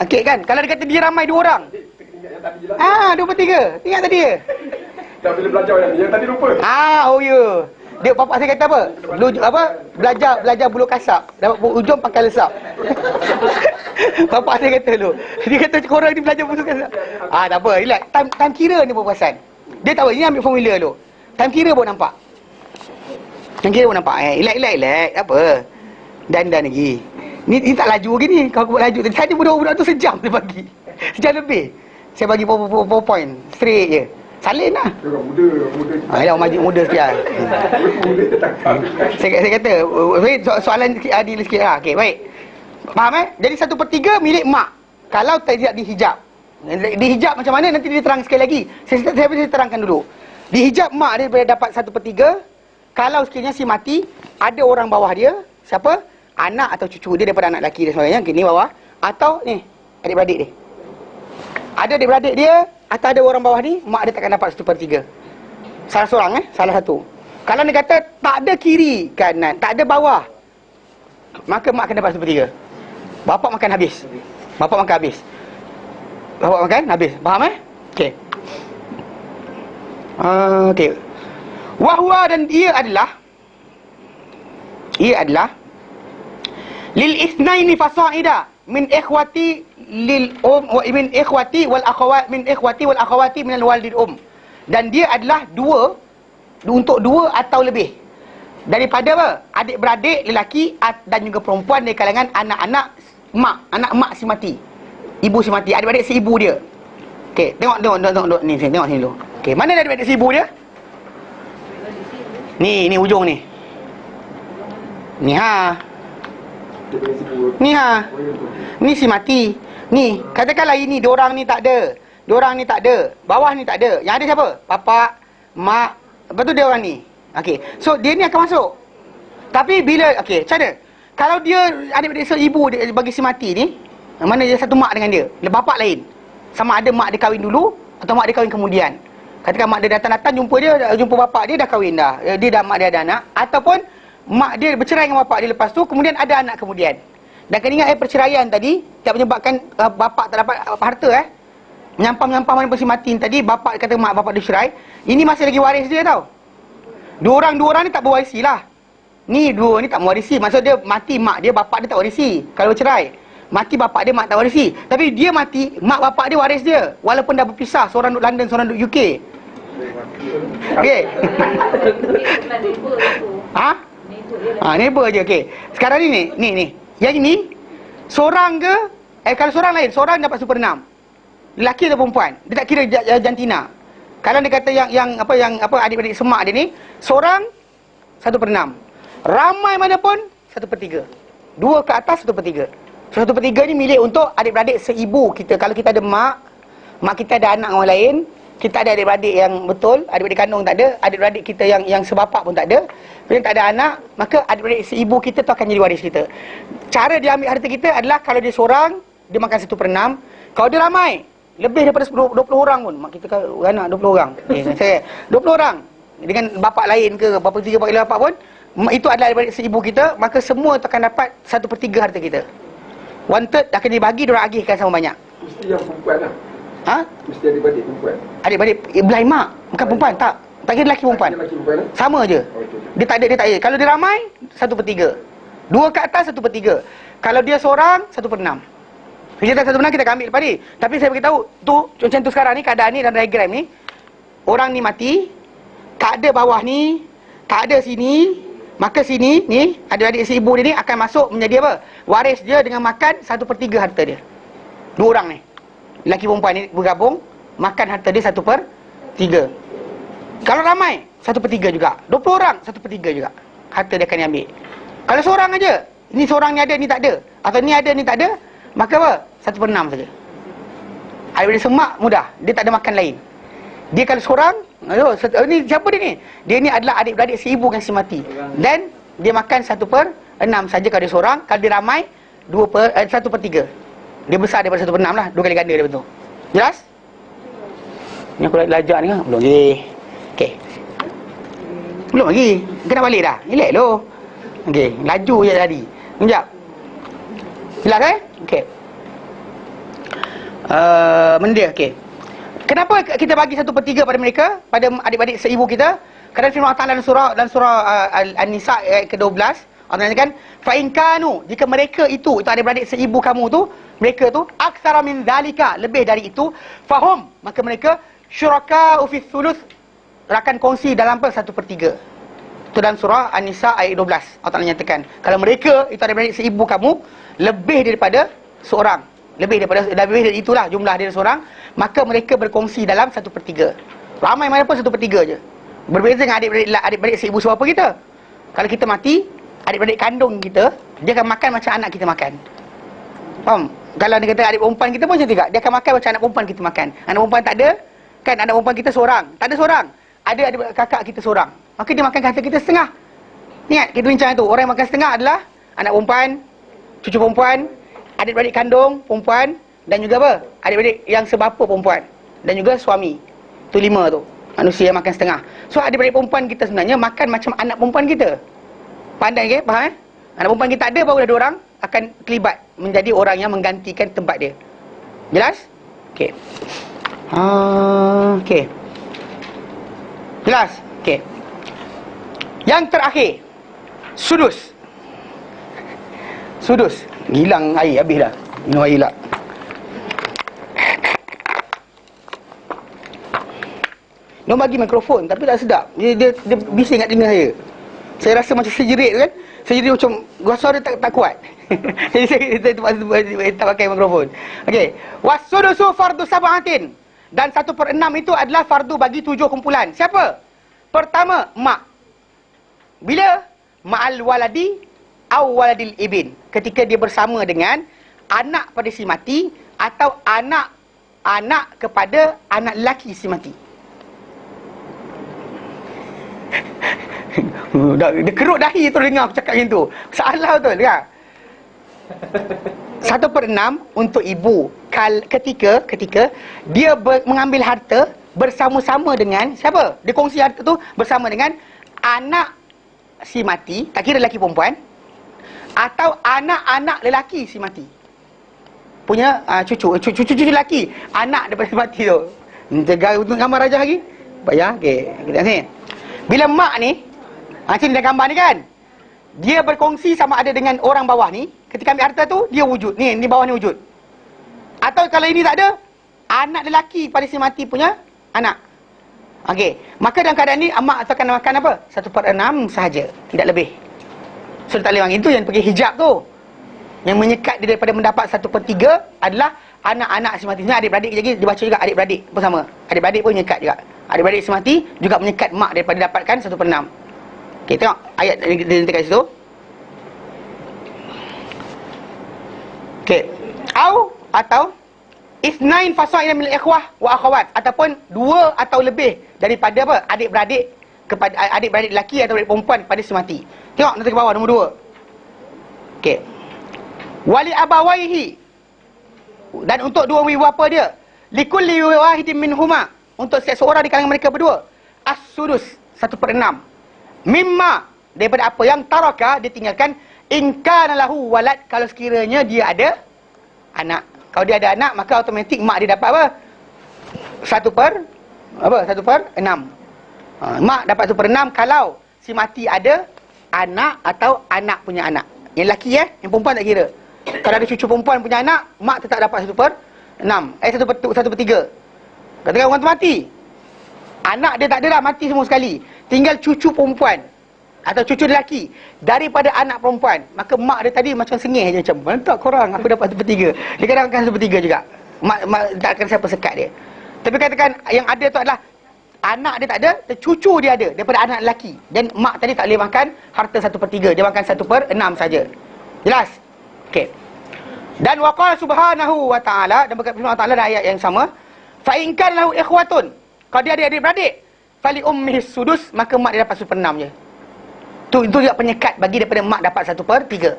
Okey kan. Kalau dia kata dia ramai 2 orang. yang tadi je lah. 2/3. Ingat tadi je. Tak boleh belajar yang tadi lupa. Oh ya. Dia bapak saya kata apa? Belajar bulu kasap. Dapat ujung pakai lesap. Bapak saya kata dulu. Dia kata korang ni belajar bulu kasap. Tak apa, relax. Time kira ni pun perasan. Dia tahu ini ambil formula dulu. Time kira pun nampak. Yang kira pun nampak Elak apa. Dan lagi. Ni tak laju lagi ni. Kalau aku buat laju tadi budak-budak tu sejam dia bagi. Sejam lebih. Saya bagi 4 point. Straight je. Salin lah. Orang muda. Yalah, orang maju muda sekian. Muda tertangkap. Saya kata soalan sikit adil sikit lah. Okey, baik. Faham Jadi 1/3 milik mak. Kalau tidak dihijab. Dihijab macam mana nanti dia terang sekali lagi. Saya terangkan dulu. Dihijab mak dia boleh dapat 1/3. Kalau sekiranya si mati, ada orang bawah dia. Siapa? Anak atau cucu dia daripada anak lelaki dia sebagainya. Okay, ni bawah. Atau ni, adik-beradik dia. Ada adik-beradik dia, atau ada orang bawah ni, mak dia takkan dapat 1/3. Salah seorang salah satu. Kalau dia kata tak ada kiri, kanan, tak ada bawah, maka mak akan dapat 1/3. Bapak makan habis. Bapak makan habis. Faham Okey. Okey. Wahwa dan ia adalah lil ithnaini fasa'ida min ikhwati lil wa min ikhwati wal akhawati min al walidil dan dia adalah untuk dua atau lebih daripada apa? Adik-beradik lelaki dan juga perempuan dari kalangan anak mak si mati. Ibu si mati, adik-beradik si ibu dia. Okey, tengok ni tengok sini dulu. Okey, mana adik-beradik si ibu dia? Ni ujung ni. Ni Ni si mati. Ni, katakanlah ini diorang ni tak ada. Bawah ni tak ada. Yang ada siapa? Bapa, mak, lepas tu dia orang ni. Okey. So dia ni akan masuk. Tapi bila macam mana? Kalau dia adik-beradik seibu dia bagi si mati ni, mana dia satu mak dengan dia, bapak lain. Sama ada mak dia kahwin dulu atau mak dia kahwin kemudian. Katakan mak dia datang jumpa bapak dia dah kahwin dah. Mak dia ada anak, ataupun mak dia bercerai dengan bapak dia lepas tu, kemudian ada anak kemudian. Dan kena ingat perceraian tadi tak menyebabkan bapak tak dapat harta Menyampah mana si mati tadi, bapak kata mak bapak dia cerai, ini masih lagi waris dia tau. Dua orang ni tak berwarisi lah. Ni dua ni tak mewarisi. Maksud dia mati mak dia, bapak dia tak warisi. Kalau bercerai, mati bapak dia, mak tak warisi. Tapi dia mati, mak bapak dia waris dia, walaupun dah berpisah. Seorang duduk London, seorang duduk UK. Okey. Neighbor je. Okey. Sekarang ni. Yang ini seorang ke? Kalau seorang lain, seorang dapat 1/6. Lelaki atau perempuan, dia tak kira jantina. Kalau dia kata yang adik-adik semak dia ni, seorang 1/6. Ramai mana pun 1/3. 2 ke atas 1/3. So 1/3 ni milik untuk adik-beradik seibu kita. Kalau kita ada mak kita ada anak orang lain, kita ada adik-beradik yang betul, adik-beradik kandung tak ada, adik-beradik kita yang sebapak pun tak ada, bila tak ada anak, maka adik-beradik seibu kita tu akan jadi waris kita. Cara dia ambil harta kita adalah kalau dia seorang, dia makan 1/6. Kalau dia ramai, lebih daripada 20 orang pun, mak kita kan anak 20 orang. Saya 20 orang dengan bapak lain ke, bapa 3 bapak pun, itu adalah adik-beradik seibu kita, maka semua tu akan dapat 1/3 harta kita. 1/3 akan dibagi, diorang agihkan sama banyak. Mesti yang perempuan lah. Mesti adik-beradik perempuan. Adik-beradik belah mak, bukan perempuan, tak kira lelaki perempuan. Sama je. Dia tak ada. Kalau dia ramai 1/3. 2 ke atas 1/3. Kalau dia seorang 1/6. Kita tak 1/6 kita akan ambil lepas ni. Tapi saya beritahu tu macam tu sekarang ni, keadaan ni dan diagram ni, orang ni mati, tak ada bawah ni, tak ada sini, maka sini ni adik-adik si ibu dia ni akan masuk menjadi apa? Waris dia dengan makan 1/3 harta dia. 2 orang ni, lelaki perempuan ni bergabung makan harta dia 1/3. Kalau ramai 1/3 juga. 20 orang 1/3 juga harta dia akan diambil. Kalau seorang aja, ini seorang ni ada, ni tak ada, atau ni ada, ni tak ada, maka apa? 1/6 saja. Adik-beradik semak mudah, dia tak ada makan lain. Dia kalau seorang, ni siapa dia ni? Dia ni adalah adik-beradik seibu dengan si mati. Dan dia makan 1/6 saja kalau dia seorang. Kalau dia ramai 1/3. Dia besar daripada 1/6 lah, 2 kali ganda dia betul. Jelas? Ni aku lajak ni kan? Belum lagi. Okey. Belum lagi. Kena balik dah. Relax lo. Okey, laju je tadi. Sekejap. Jelas Okey. Benda okey. Kenapa kita bagi 1/3 pada mereka, pada adik-adik seibu kita? Kerana firman Allah dalam surah An-Nisa ayat ke-12, Allah mengatakan fa in kanu, jika mereka itu adik-beradik seibu kamu tu, mereka tu aktsara min zalika, lebih dari itu, fahum, maka mereka syuraka fi thuluth, akan kongsi dalam 1/3. Itu dalam surah An-Nisa ayat 12. Allah Ta'ala nyatakan, kalau mereka itu adik-beradik seibu kamu, lebih daripada seorang, lebih dari itulah jumlah dia seorang, maka mereka berkongsi dalam 1/3. Ramai mana pun 1/3 je. Berbeza dengan adik-beradik seibu sebapa kita. Kalau kita mati, adik-beradik kandung kita, dia akan makan macam anak kita makan. Faham? Kalau dia kata adik perempuan kita pun macam juga, dia akan makan macam anak perempuan kita makan. Anak perempuan tak ada, kan anak perempuan kita seorang, tak ada seorang. Ada adik kakak kita seorang, maka dia makan kata kita setengah. Ingat, kita bincang tu, orang yang makan setengah adalah anak perempuan, cucu perempuan, adik-beradik kandung perempuan, dan juga apa? Adik-beradik yang sebapa perempuan, dan juga suami. Tu 5 tu, manusia yang makan setengah. So adik-beradik perempuan kita sebenarnya makan macam anak perempuan kita. Pandai ke? Faham? Anak perempuan kita ada, barulah dia orang akan terlibat menjadi orang yang menggantikan tempat dia. Jelas? Okey. Okey. Jelas? Okey. Yang terakhir, sudus. Sudus. Hilang air, habis dah. Minum air lah. Dia bagi mikrofon tapi tak sedap. Dia bising kat telinga saya. Saya rasa macam sejerit kan. Sejerit macam suara tak kuat. Jadi saya tak pakai mikrofon. Okey. Wasudusu fardu sab'atin. Dan 1/6 itu adalah fardu bagi 7 kumpulan. Siapa? Pertama, mak. Bila? Ma'al waladi aw waladil ibn. Ketika dia bersama dengan anak pada si mati atau anak kepada anak lelaki si mati. Dia kerut dahi tu dengar aku cakap macam tu. Salah betul kan? 1/6 untuk ibu ketika dia mengambil harta bersama-sama dengan siapa? Dia kongsi harta tu bersama dengan anak si mati, tak kira lelaki perempuan, atau anak-anak lelaki si mati punya cucu lelaki, anak daripada si mati tu. Untuk gambar raja lagi payah. Okey, kita sini. Bila mak ni, macam dia gambar ni kan, dia berkongsi sama ada dengan orang bawah ni. Ketika ambil harta tu, dia wujud. Ni bawah ni wujud. Atau kalau ini tak ada, anak lelaki pada si mati punya anak. Okey, maka dalam keadaan ni mak akan makan apa? 1/6 sahaja, tidak lebih. So tak boleh itu yang pergi hijab tu. Yang menyekat dia daripada mendapat 1/3 adalah anak-anak si mati. Sebenarnya adik-beradik jadi dibaca juga adik-beradik bersama. Adik-beradik pun menyekat juga. Adik-beradik si mati juga menyekat mak daripada dapatkan 1/6. Okey, tengok ayat dia kat situ. Okey. Atau Isnain fasaila min ikhwah wa akhawat, ataupun 2 atau lebih daripada apa? Adik-beradik kepada adik-beradik lelaki atau adik perempuan pada si mati. Tengok nanti ke bawah nombor 2. Okey. Wali abawaihi, dan untuk 2 ibu bapa dia, likulli wahidin minhuma, untuk setiap seorang di kalangan mereka berdua, as-sudus 1/6 mimma, daripada apa yang taraka ditinggalkan, in kana lahu walad, kalau sekiranya dia ada anak. Kalau dia ada anak, maka automatik mak dia dapat apa? 1/6. Mak dapat 1/6 kalau si mati ada anak atau anak punya anak. Yang lelaki yang perempuan tak kira. Kalau ada cucu perempuan punya anak, mak tetap dapat 1/6. 1/3. Katakan orang tu mati, anak dia tak ada dah, mati semua sekali, tinggal cucu perempuan atau cucu lelaki daripada anak perempuan, maka mak dia tadi macam sengih je, macam mana korang aku dapat 1/3. Dia kadang akan 1/3 juga. Mak tak akan siapa sekat dia. Tapi katakan yang ada tu adalah anak dia tak ada, cucu dia ada daripada anak lelaki, dan mak tadi tak boleh makan harta 1/3, dia makan 1/6 saja. Jelas? Okey. Dan waqala subhanahu wa ta'ala, dan berkata Allah Ta'ala dalam ayat yang sama, fa in kana lahu ikhwatun, kalau dia ada adik-beradik, fali ummihi sudus, maka mak dia dapat 1/6 je. Itu juga penyekat bagi daripada mak dapat 1/3.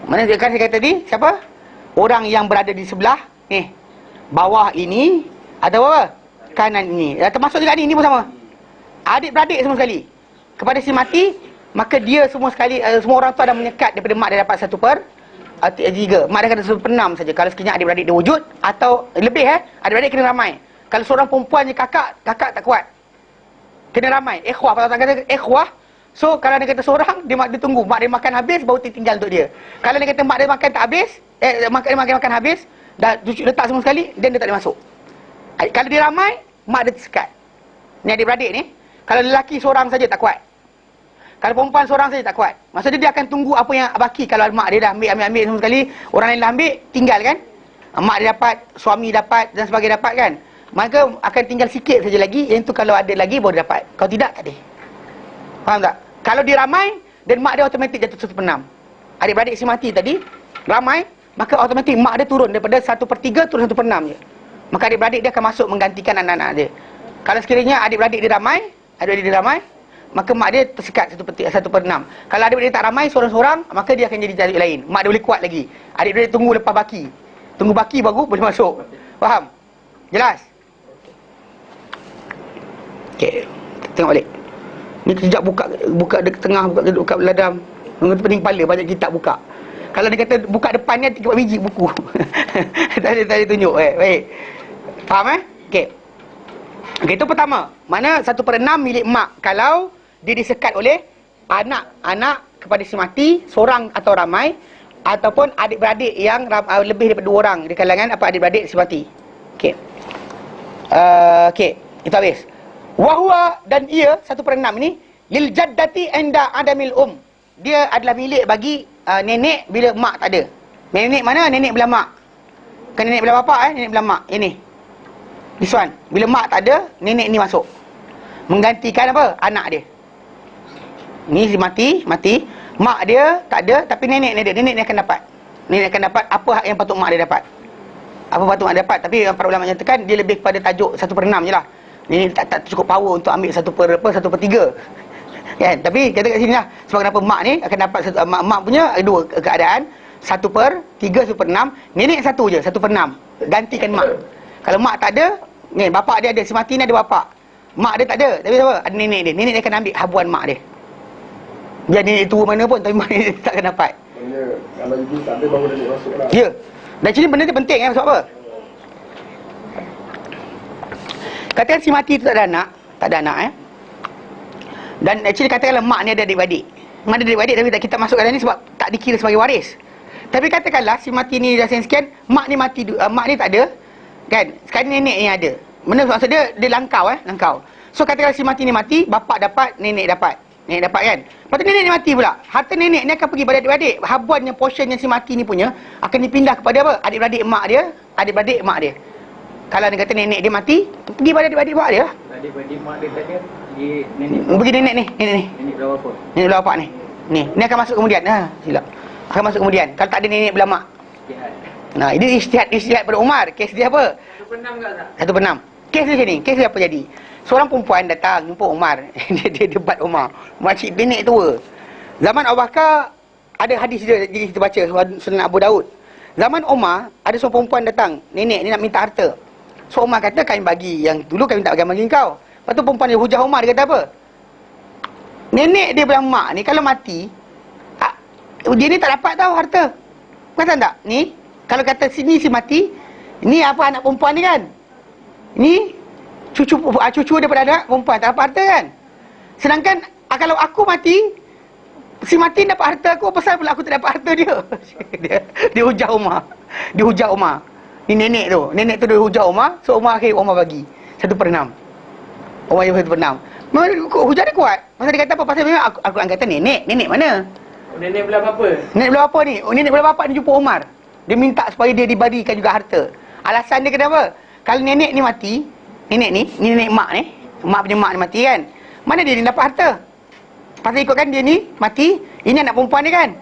Mana kan saya kata tadi, siapa? Orang yang berada di sebelah bawah ini atau apa? Kanan ini. Termasuk juga ni pun sama. Adik-beradik semua sekali. Kepada si mati, maka dia semua sekali, semua orang tu ada menyekat daripada mak dia dapat 1/3. Mak dia kata 1/6 saja. Kalau sekiranya adik-beradik dia wujud atau lebih adik-beradik kena ramai. Kalau seorang perempuan je kakak tak kuat. Kena ramai. Ikhwah, kalau tak kata ikhwah. So kalau dia kata seorang, dia tunggu mak dia makan habis baru tinggal untuk dia. Kalau dia kata mak dia makan tak habis, makan habis, dah letak semua sekali, dan dia tak boleh masuk. Kalau dia ramai, mak dia tersekat. Ni adik-beradik ni, kalau lelaki seorang saja tak kuat. Kalau perempuan seorang saja tak kuat. Maksudnya dia akan tunggu apa yang baki. Kalau mak dia dah ambil semua sekali, orang lain dah ambil, tinggal kan. Mak dia dapat, suami dapat dan sebagainya dapat kan. Maka akan tinggal sikit saja lagi. Yang tu kalau ada lagi baru dapat. Kalau tidak, tak ada. Faham tak? Kalau dia ramai, dan mak dia automatik jatuh 1/6. Adik-beradik si mati tadi, ramai, maka automatik mak dia turun daripada 1/3 turun 1/6 je. Maka adik-beradik dia akan masuk menggantikan anak-anak dia. Kalau sekiranya adik-beradik dia ramai, maka mak dia tersekat 1/6. Kalau adik-beradik tak ramai, seorang-seorang, maka dia akan jadi tajuk lain. Mak dia boleh kuat lagi. Adik-beradik tunggu lepas baki. Tunggu baki baru boleh masuk. Faham? Jelas? Okey, tengok balik. Ni kejap buka dekat tengah, buka beladam. Dengan pening kepala, banyak kitab buka. Kalau dia kata buka depannya 3 biji buku. Tadi tunjuk. Baik. Faham Okey. Okey, itu pertama. Mana 1/6 milik mak kalau dia disekat oleh anak-anak kepada si mati, seorang atau ramai, ataupun adik-beradik yang lebih daripada 2 orang di kalangan adik-beradik si mati. Okey. Okey, itu habis. Wahwa dan ia 1/6 ini lil jaddati inda adamil dia adalah milik bagi nenek bila mak tak ada. Nenek mana? Nenek belah mak. Bukan nenek belah bapak nenek belah mak. Ini. This one. Bila mak tak ada, nenek ni masuk. Menggantikan apa? Anak dia. Ni si mati. Mak dia tak ada, tapi nenek ni akan dapat. Nenek akan dapat apa hak yang patut mak dia dapat. Apa patut mak dia dapat. Tapi para ulama nyatakan dia lebih kepada tajuk 1/6 je lah. Ini tak cukup power untuk ambil 1/3. Kan? Tapi kata kat sini lah, sebab kenapa mak ni akan dapat mak punya dua keadaan. 1/3, 1/6. Nenek satu je, 1/6. Gantikan mak. Kalau mak tak ada, ni bapak dia ada, si mati ni ada bapak. Mak dia tak ada, tapi apa? Ada nenek dia. Nenek dia akan ambil habuan mak dia. Biar nenek tua mana pun, tapi mak dia tak akan dapat. Maksudnya, kalau ibu tak ada, baru nenek masuk lah. Ya. Dan sini benda ni penting sebab apa? Katakan si mati tu tak ada anak Dan actually katakanlah mak ni ada adik-beradik. Mak ada adik-beradik tapi tak kita masuk dalam ni sebab tak dikira sebagai waris. Tapi katakanlah si mati ni dah sekian, mak ni mati, mak ni tak ada. Kan? Sekarang nenek yang ada. Benda maksud dia langkau langkau. So katakanlah si mati ni mati, bapak dapat, nenek dapat. Nenek dapat kan? Lepas tu nenek ni mati pula. Harta nenek ni akan pergi pada adik-beradik. Habuan yang portion yang si mati ni punya akan dipindah kepada apa? Adik-beradik mak dia, adik-beradik mak dia. Kalau dia kata nenek dia mati, pergi pada adik-beradik mak dia. Adik-beradik mak dia tadi pergi nenek. Pergi nenek ni. Nenek belah bapak. Nenek belah bapak ni. Ni akan masuk kemudian. Silap. Akan masuk kemudian. Kalau tak ada nenek belah mak. Nah, ini ijtihad pada Umar. Kes dia apa? 1/6 tak? 1/6. Kes dia macam ni. Kes dia apa jadi? Seorang perempuan datang jumpa Umar. dia debat Umar. Makcik nenek tua. Zaman Abu Bakar ada hadis dia jadi kita baca Sunan Abu Daud. Zaman Umar ada seorang perempuan datang. Nenek ni nak minta harta. So Umar kata kami bagi yang dulu, kami tak bagi kau. Lepas tu perempuan dia hujah Umar, dia kata apa? Nenek dia belah mak ni kalau mati, dia ni tak dapat tahu harta. Kata tak? Ni kalau kata sini si mati, ni apa anak perempuan ni kan? Ni cucu daripada anak perempuan tak dapat harta kan? Sedangkan kalau aku mati, si mati dapat harta aku, apa pasal pula aku tak dapat harta dia? dia hujah Umar. Dia hujah Umar. Ni nenek tu dia hujah Umar. So Umar bagi 1/6. Umar yang 1/6. Hujah dia kuat. Pasal dia kata apa? Pasal memang aku kata nenek mana? Nenek belah bapa. Nenek belah bapa ni. Nenek belah bapa ni jumpa Umar. Dia minta supaya dia diberikan juga harta. Alasan dia kenapa? Kalau nenek ni mati, nenek ni nenek mak ni, mak punya mak ni mati kan, mana dia dapat harta? Pasal ikutkan dia ni mati, ini anak perempuan ni kan.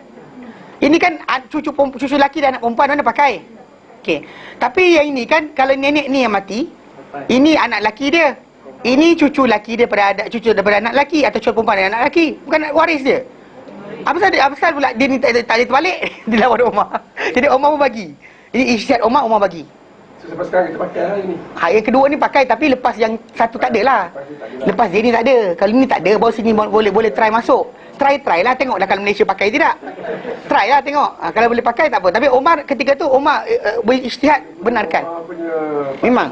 Ini kan cucu lelaki dan anak perempuan, mana pakai? Okey. Tapi yang ini kan, kalau nenek ni yang mati, ini anak lelaki dia. Ini cucu lelaki dia daripada anak lelaki, atau cucu perempuan dan anak lelaki. Bukan anak waris dia. Apa pasal pula dia ni tak ada terbalik? Dia lawan Umar. Jadi Umar pun bagi. Ini ijtihad Umar bagi. So sampai sekarang kita pakai lah ini. Yang kedua ni pakai, tapi lepas yang satu tak ada lah. Lepas dia ni tak ada. Kalau ni tak ada, baru sini boleh try masuk. Try lah, tengok dah kalau Malaysia pakai tidak. Try lah tengok. Kalau boleh pakai tak apa. Tapi Umar ketika tu Umar ijtihad benarkan. Memang.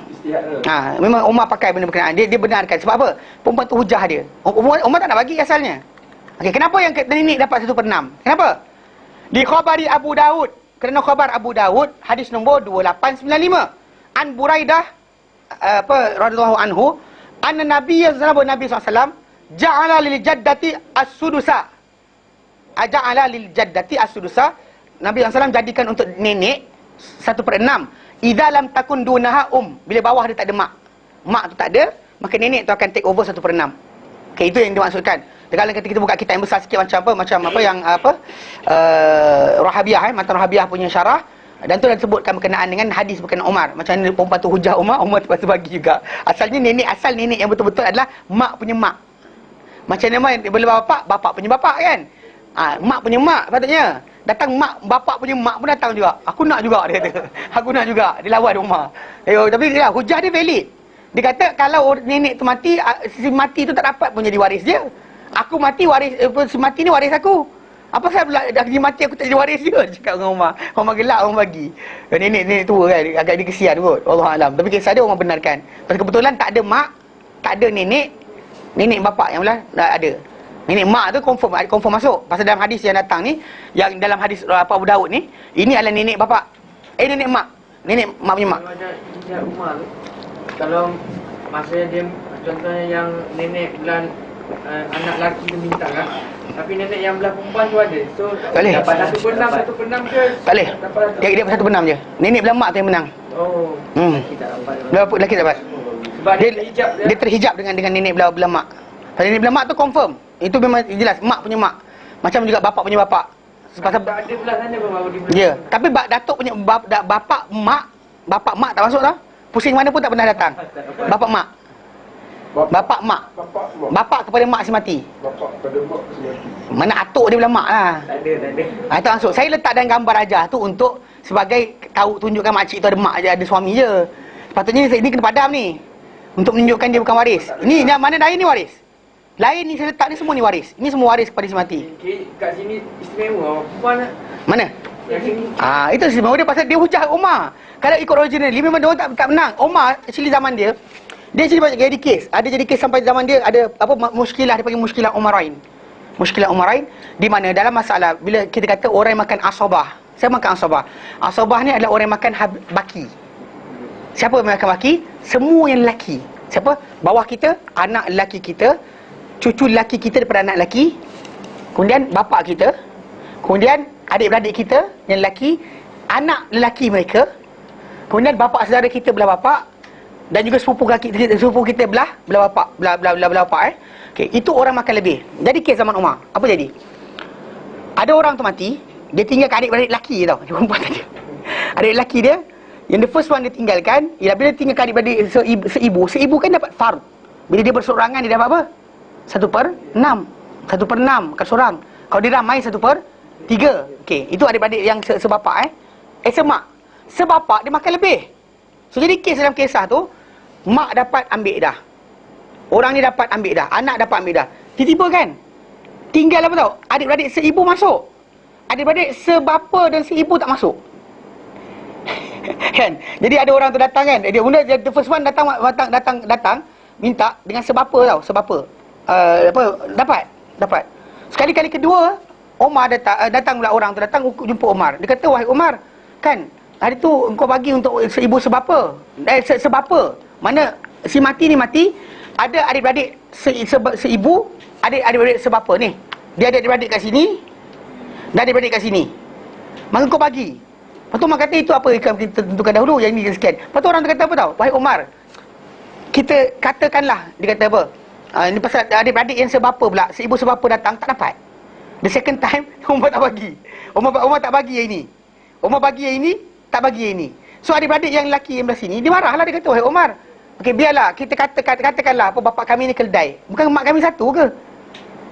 Memang Umar pakai benda berkenaan. Dia benarkan. Sebab apa? Perempuan tu hujah dia. Umar tak nak bagi asalnya. Okey, kenapa yang nenek dapat 1/6? Kenapa? Di khabari Abu Daud. Kerana khabar Abu Daud hadis nombor 2895. An Buraidah radhiyallahu anhu, anna Nabi sallallahu alaihi wasallam ja'ala lil jaddati as-sudusa. Ja'ala lil jaddati as-sudusa. Nabi SAW jadikan untuk nenek 1/6. Idza lam takun dunaha bila bawah dia tak ada mak. Mak tu tak ada, maka nenek tu akan take over 1/6. Okey, itu yang dimaksudkan. Kalau kita buka kitab yang besar sikit macam apa yang Rahabiyah matan Rahabiyah punya syarah, dan tu dah sebutkan berkenaan dengan hadis berkenaan Umar. Macam mana perempuan tu hujah Umar terpaksa bagi juga. Asalnya asal nenek yang betul-betul adalah mak punya mak. Macam mana bila bapak punya bapak kan? Mak punya mak patutnya. Datang bapak punya mak pun datang juga. Aku nak juga, dia kata. Aku nak juga. Dia lawan Umar. Tapi hujah dia valid. Dia kata kalau nenek tu mati, si mati tu tak dapat pun jadi waris dia. Aku mati, si mati ni waris aku. Apa saya pula dah dia mati aku tak jadi waris dia, cakap dengan Umar. Umar gelak, Umar bagi. Nenek tua kan, agak dia kesian kot. Wallahualam. Tapi kisah dia Umar benarkan. Pasal kebetulan tak ada mak, tak ada nenek bapak yang belah tak ada. Nenek mak tu confirm masuk. Pasal dalam hadis yang datang ni, yang dalam hadis Abu Daud ni, ini adalah nenek bapak. Nenek mak. Nenek mak punya mak. Kalau ada hijab Umar tu, kalau masa dia contohnya yang nenek belah anak lelaki tu minta kan, tapi nenek yang belah perempuan tu ada. So Tak boleh. dapat 1/6 ke? Tak boleh. Dapat Dia 1/6 je. Nenek belah mak tu yang menang. Oh. Lelaki dapat. Sebab dia hijab Dia terhijab dengan nenek belah mak. Pasal nenek belah mak tu confirm. Itu memang jelas mak punya mak. Macam juga bapak punya bapak. Pasal tak ada belah sana pun baru dia. ya, tapi datuk punya bapak mak tak masuk tau. Pusing mana pun tak pernah datang. Bapak mak. Bapak kepada mak si mati. Bapak kepada mak si mati. Mana atuk dia belah mak lah. Tak ada. Itu masuk. Saya letak dalam gambar aja tu untuk sebagai tahu, tunjukkan makcik tu ada mak je, ada suami je. Sepatutnya ini kena padam ni. Untuk menunjukkan dia bukan waris. Ini yang mana lain ni waris. Lain ni saya letak ni semua ni waris. Ini semua waris kepada si mati. Kat sini istimewa. Perempuan Mana? yang sini. Itu istimewa dia pasal dia hujah Umar. Kalau ikut originally memang dia orang tak menang. Umar actually zaman dia actually banyak jadi kes. Ada jadi kes sampai zaman dia ada apa muskilah, dia panggil muskilah Umarain. Muskilah Umarain di mana dalam masalah bila kita kata orang yang makan asabah. Saya makan asabah. Asabah ni adalah orang yang makan baki. Siapa yang makan baki? Semua yang lelaki. Siapa? Bawah kita, anak lelaki kita, cucu lelaki kita daripada anak lelaki, kemudian bapa kita, kemudian adik-beradik kita yang lelaki, anak lelaki mereka, kemudian bapa saudara kita belah bapa, dan juga sepupu kita belah bapa, belah bapa. Okey, itu orang makan lebih. Jadi kes zaman Umar, apa jadi? Ada orang tu mati, dia tinggalkan adik-beradik lelaki tau. Dia perempuan tadi. Adik lelaki dia, yang the first one dia tinggalkan, ialah bila dia tinggalkan adik-beradik seibu kan dapat fard. Bila dia bersorangan dia dapat apa? 1/6. 1/6 kan seorang. Kalau dia ramai 1/3. Okey, itu adik-beradik yang sebapa semak. Sebapa dia makan lebih. So jadi kes dalam kisah tu, mak dapat ambil dah. Orang ni dapat ambil dah, anak dapat ambil dah. Tiba-tiba kan tinggal apa tau? Adik-beradik seibu masuk. Adik-beradik sebapa dan seibu tak masuk. Kan? Jadi ada orang tu datang kan. Dia mula the first one datang minta dengan sebapa tau, sebapa. Dapat. Sekali-kali kedua Umar datang pula orang tu datang jumpa Umar. Dia kata, "Wahai Umar, kan hari tu engkau bagi untuk seibu sebapa. Sebapa. Mana si mati ni mati, ada adik-beradik seibu, adik-beradik sebapa ni. Dia ada adik-beradik kat sini, dan adik-beradik kat sini. Maka kau bagi." Lepas tu Umar kata, itu apa yang kita tentukan dahulu, yang ini sekian. Lepas tu orang tu kata apa tau? "Wahai Umar, kita katakanlah," dia kata apa? Ini pasal adik-beradik yang sebapa pula, seibu sebapa datang tak dapat. The second time Umar tak bagi. Umar tak bagi yang ini. Umar bagi yang ini, tak bagi yang ini. So adik-beradik yang lelaki yang belah sini, dia marahlah, dia kata, "Wahai Umar, okey biarlah kita katakanlah apa bapa kami ni keldai. Bukan mak kami satu ke?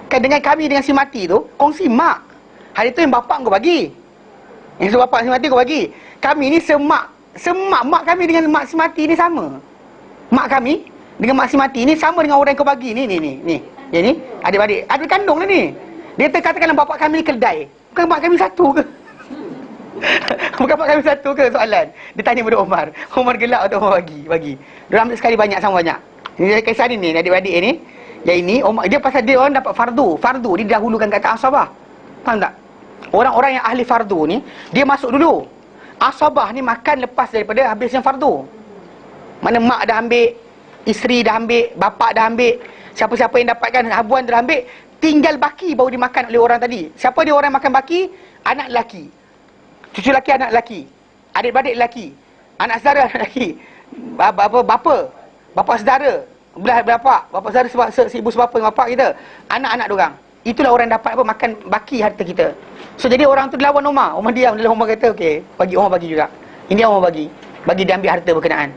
Kan dengan kami dengan si mati tu kongsi mak. Hari tu yang bapak kau bagi. Yang bapak si mati kau bagi. Kami ni semak mak kami dengan mak si mati ni sama. Mak kami dengan mak si mati ni sama dengan orang yang kau bagi ni. Yang ni adik-beradik. Adik kandung lah ni. Dia katakanlah bapak kami ni keldai. Bukan mak kami satu ke?" Bukan mak kami satu ke soalan? Dia tanya pada Umar. Umar gelak atau Umar bagi. Dia ambil sekali banyak sama banyak. Ini kisah ni adik-beradik ni. Yang ini Umar, dia pasal dia orang dapat fardu dia dahulukan kata asabah. Faham tak? Orang-orang yang ahli fardu ni dia masuk dulu. Asabah ni makan lepas daripada habisnya fardu. Mana mak dah ambil, isteri dah ambil, bapa dah ambil. Siapa-siapa yang dapatkan habuan dah ambil, tinggal baki baru dimakan oleh orang tadi. Siapa dia orang yang makan baki? Anak lelaki, cucu lelaki, anak lelaki, adik-beradik lelaki, anak saudara lelaki, bapa saudara, belah bapa saudara, seibu sebapa dengan bapak kita, anak-anak diorang. Itulah orang yang dapat apa? Makan baki harta kita. So jadi orang tu lawan Umar. Umar diam. Umar kata okey, bagi Umar bagi juga. Ini Umar bagi dia ambil harta berkenaan.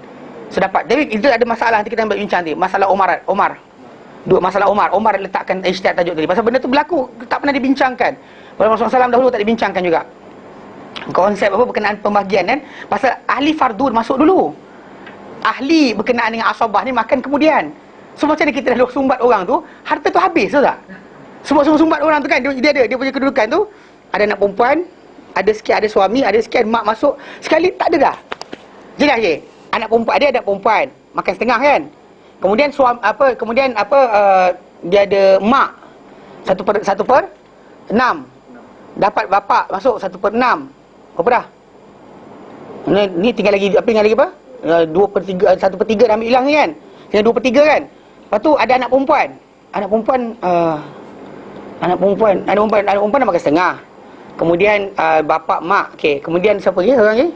So dapat. Jadi itu ada masalah nanti kita ambil bincang nanti. Masalah Umar. Dua masalah Umar letakkan ijtihad tajuk tadi. Pasal benda tu berlaku tak pernah dibincangkan. Rasulullah SAW dahulu tak dibincangkan juga. Konsep apa berkenaan pembagian kan. Pasal ahli fardu masuk dulu. Ahli berkenaan dengan asabah ni makan kemudian. So macam mana kita dah sumbat orang tu, harta tu habis tu tak? Semua sumbat orang tu kan, dia punya kedudukan tu. Ada anak perempuan, ada sekian ada suami, ada sekian mak masuk. Sekali tak ada dah. Jelas je. Anak perempuan dia ada perempuan, makan setengah kan. Kemudian dia ada mak 1/6. Dapat bapak masuk 1/6. Berapa dah? Ni tinggal lagi apa? 2/3, 1/3 dah ambil hilang ni kan. Tinggal 2/3 kan. Lepas tu ada anak perempuan. Anak perempuan dah makan setengah. Kemudian bapak mak. Okey, kemudian siapa lagi orang ni?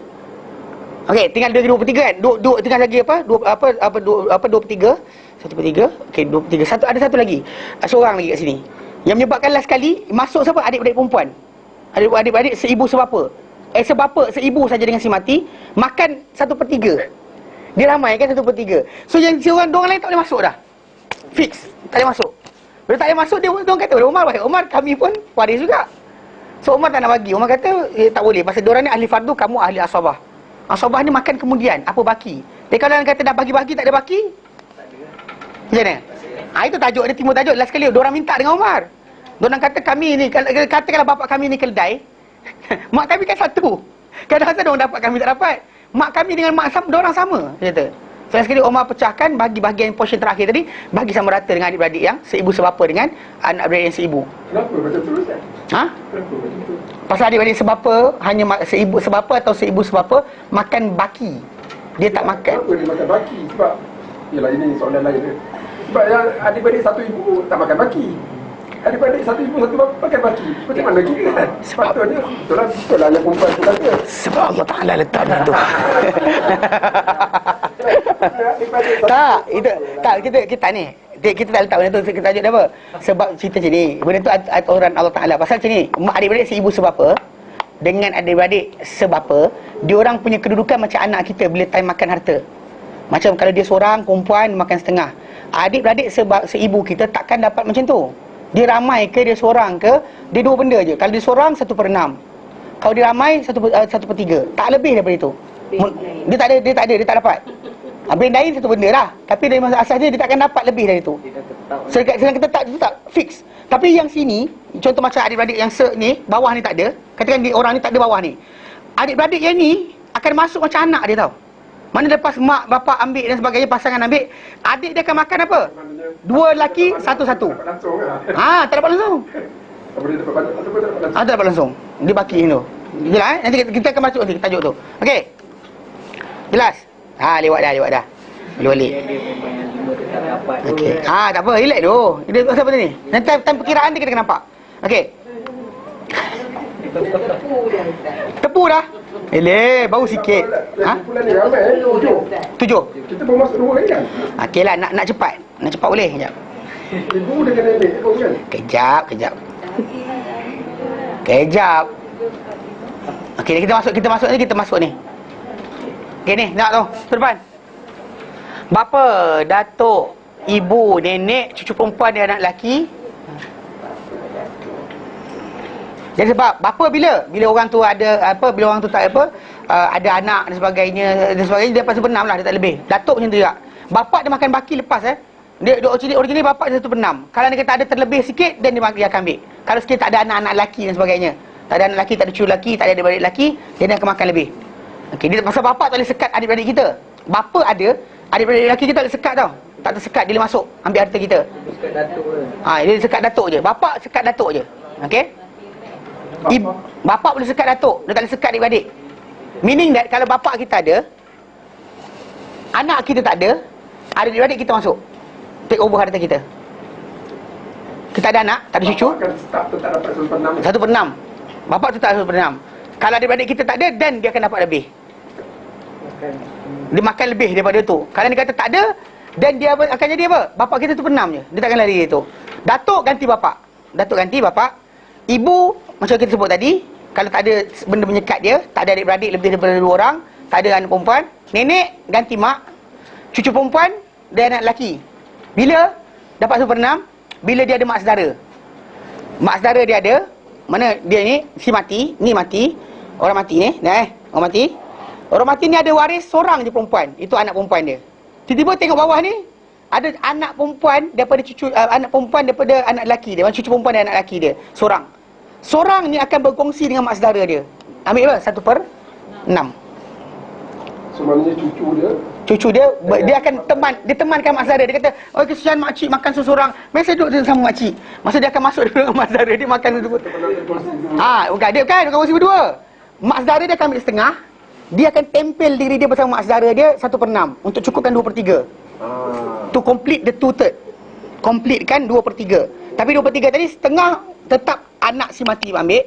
Okey, tinggal 2/3 kan. Tinggal lagi apa? 2/3. 1/3. Okey, 2/3. Ada satu lagi. Seorang lagi kat sini. Yang menyebabkan last sekali masuk siapa? Adik-beradik perempuan. Adik-beradik seibu sebapa. Seibu saja dengan si mati, makan 1/3. Dia ramai kan 1/3. So yang orang lain tak boleh masuk dah. Fix, tak boleh masuk. Bila tak boleh masuk, dia orang kata Umar kami pun waris juga. So Umar tak nak bagi. Umar kata tak boleh. Pasal diorang ni ahli fardu, kamu ahli asabah. Asabah ni makan kemudian, apa baki. Tapi kalau orang kata dah bagi-bagi tak ada baki, macam mana? Itu tajuk dia, timur tajuk. Last sekali diorang minta dengan Umar. Diorang kata kami ni, katakanlah bapak kami ni keledai. Mak kami kan satu. Kadang-kadang diorang dapat, kami tak dapat. Mak kami dengan mak diorang sama, dia kata. So sekali Umar pecahkan, bagi bahagian portion terakhir tadi, bagi sama rata dengan adik-beradik yang seibu sebapa dengan anak beradik yang seibu. Kenapa macam tu Ustaz? Kenapa macam tu? Pasal adik-beradik sebapa hanya seibu sebapa atau seibu sebapa makan baki. Dia tak makan. Kenapa dia makan baki? Sebab yalah, ini soalan lain dia. Sebab yang adik-beradik satu ibu tak makan baki. Adik-beradik satu ibu satu bapa makan baki. Macam mana kita? Sepatutnya betul lah yang perempuan tu kata. Sebab Allah Ta'ala letak begitu. Kita ni kita tak letak benda tu, kita tajuk dia apa? Sebab cerita macam ni. Benda tu aturan Allah Ta'ala. Pasal macam ni, mak adik-beradik seibu sebapa dengan adik-beradik sebapa, diorang punya kedudukan macam anak kita bila time makan harta. Macam kalau dia seorang perempuan makan setengah. Adik-beradik seibu kita takkan dapat macam tu. Dia ramai ke dia seorang ke, dia dua benda je. Kalau dia seorang 1/6. Kalau dia ramai 1/3. Tak lebih daripada itu. Dia tak dapat. Habis lain satu benda lah. Tapi dari masa asasnya dia takkan dapat lebih dari itu. Sedang kita tak fix. Tapi yang sini, contoh macam adik-beradik yang ni, bawah ni tak ada. Katakan orang ni tak ada bawah ni. Adik-beradik yang ni akan masuk macam anak dia tau. Mana lepas mak, bapak ambil dan sebagainya, pasangan ambil, adik dia akan makan apa? Dua lelaki, satu-satu. Tak dapat langsung. Tak dapat langsung. Dia baki tu. Jelas nanti kita akan masuk nanti tajuk tu. Okey. Jelas? Lewat dah. Boleh balik. Okey. Tak apa, relax tu. Dia pasal apa ni? Nanti time perkiraan dia kita akan nampak. Okey. Tepu dah. Bau sikit. Bulan ni ramai 7. Kita baru masuk 2 lagi kan? Okeylah, nak cepat. Nak cepat boleh? Kejap. Ibu dia kena ambil kan? Kejap. Okey, kita masuk ni. Okey ni, nak tu. Tu depan. Bapa, datuk, ibu, nenek, cucu perempuan dan anak lelaki. Jadi sebab bapa bila orang tu ada apa, bila orang tu tak apa, ada anak dan sebagainya dia pasal benam lah, dia tak lebih. Datuk macam tu juga. Bapa dia makan baki lepas Dia original bapa dia 1/6. Kalau dia kata ada terlebih sikit, dan dia akan ambil. Kalau sikit tak ada anak-anak lelaki dan sebagainya. Tak ada anak lelaki, tak ada cucu lelaki, tak ada adik-beradik lelaki, dia akan makan lebih. Okey, dia pasal bapa tak boleh sekat adik-beradik kita. Bapa ada, adik-beradik lelaki kita tak boleh sekat tau. Tak tersekat, dia boleh masuk ambil harta kita. Sekat datuk je. Dia sekat datuk je. Bapa sekat datuk je. Okey? Bapa boleh sekat datuk, dia tak boleh sekat adik-beradik. Meaning that kalau bapa kita ada, anak kita tak ada, adik-beradik kita masuk. Take over harta kita. kita ada anak, tak ada cucu, Bapak akan start tu tak dapat 1/6. 1/6. Bapak tu tak 1/6. Kalau adik-beradik kita tak ada, then dia akan dapat lebih. Dia makan lebih daripada tu. Kalau dia kata tak ada, then dia akan jadi apa? Bapak kita 1/6 je. Dia takkan lari dia tu. Datuk ganti bapak. Datuk ganti bapak. Ibu, macam kita sebut tadi, kalau tak ada benda menyekat dia, tak ada adik-beradik lebih daripada 2 orang, tak ada anak perempuan, nenek ganti mak. Cucu perempuan, dia anak lelaki. Bila dapat 1/6, bila dia ada mak saudara. Mak saudara dia ada, mana dia ni, si mati, ni mati, orang mati ni, orang mati. Orang mati ni ada waris seorang je perempuan, itu anak perempuan dia. Tiba-tiba tengok bawah ni, ada anak perempuan daripada cucu, anak perempuan daripada anak lelaki dia, cucu perempuan dan anak lelaki dia, seorang. Seorang ni akan berkongsi dengan mak saudara dia. Ambil apa? 1/6. So maknanya cucu dia Dia akan temankan mak saudara. Dia kata, oh kesian makcik makan seorang. Biasa duduk sama makcik. Masa dia akan masuk dengan mak saudara, dia makan berdua. Bukan dia kan, bukan kongsi berdua. Mak saudara dia akan ambil setengah. Dia akan tempel diri dia bersama mak saudara dia 1/6 untuk cukupkan 2/3. To complete the 2/3. Completekan 2/3. Tapi 2/3 tadi setengah tetap anak si mati ambil.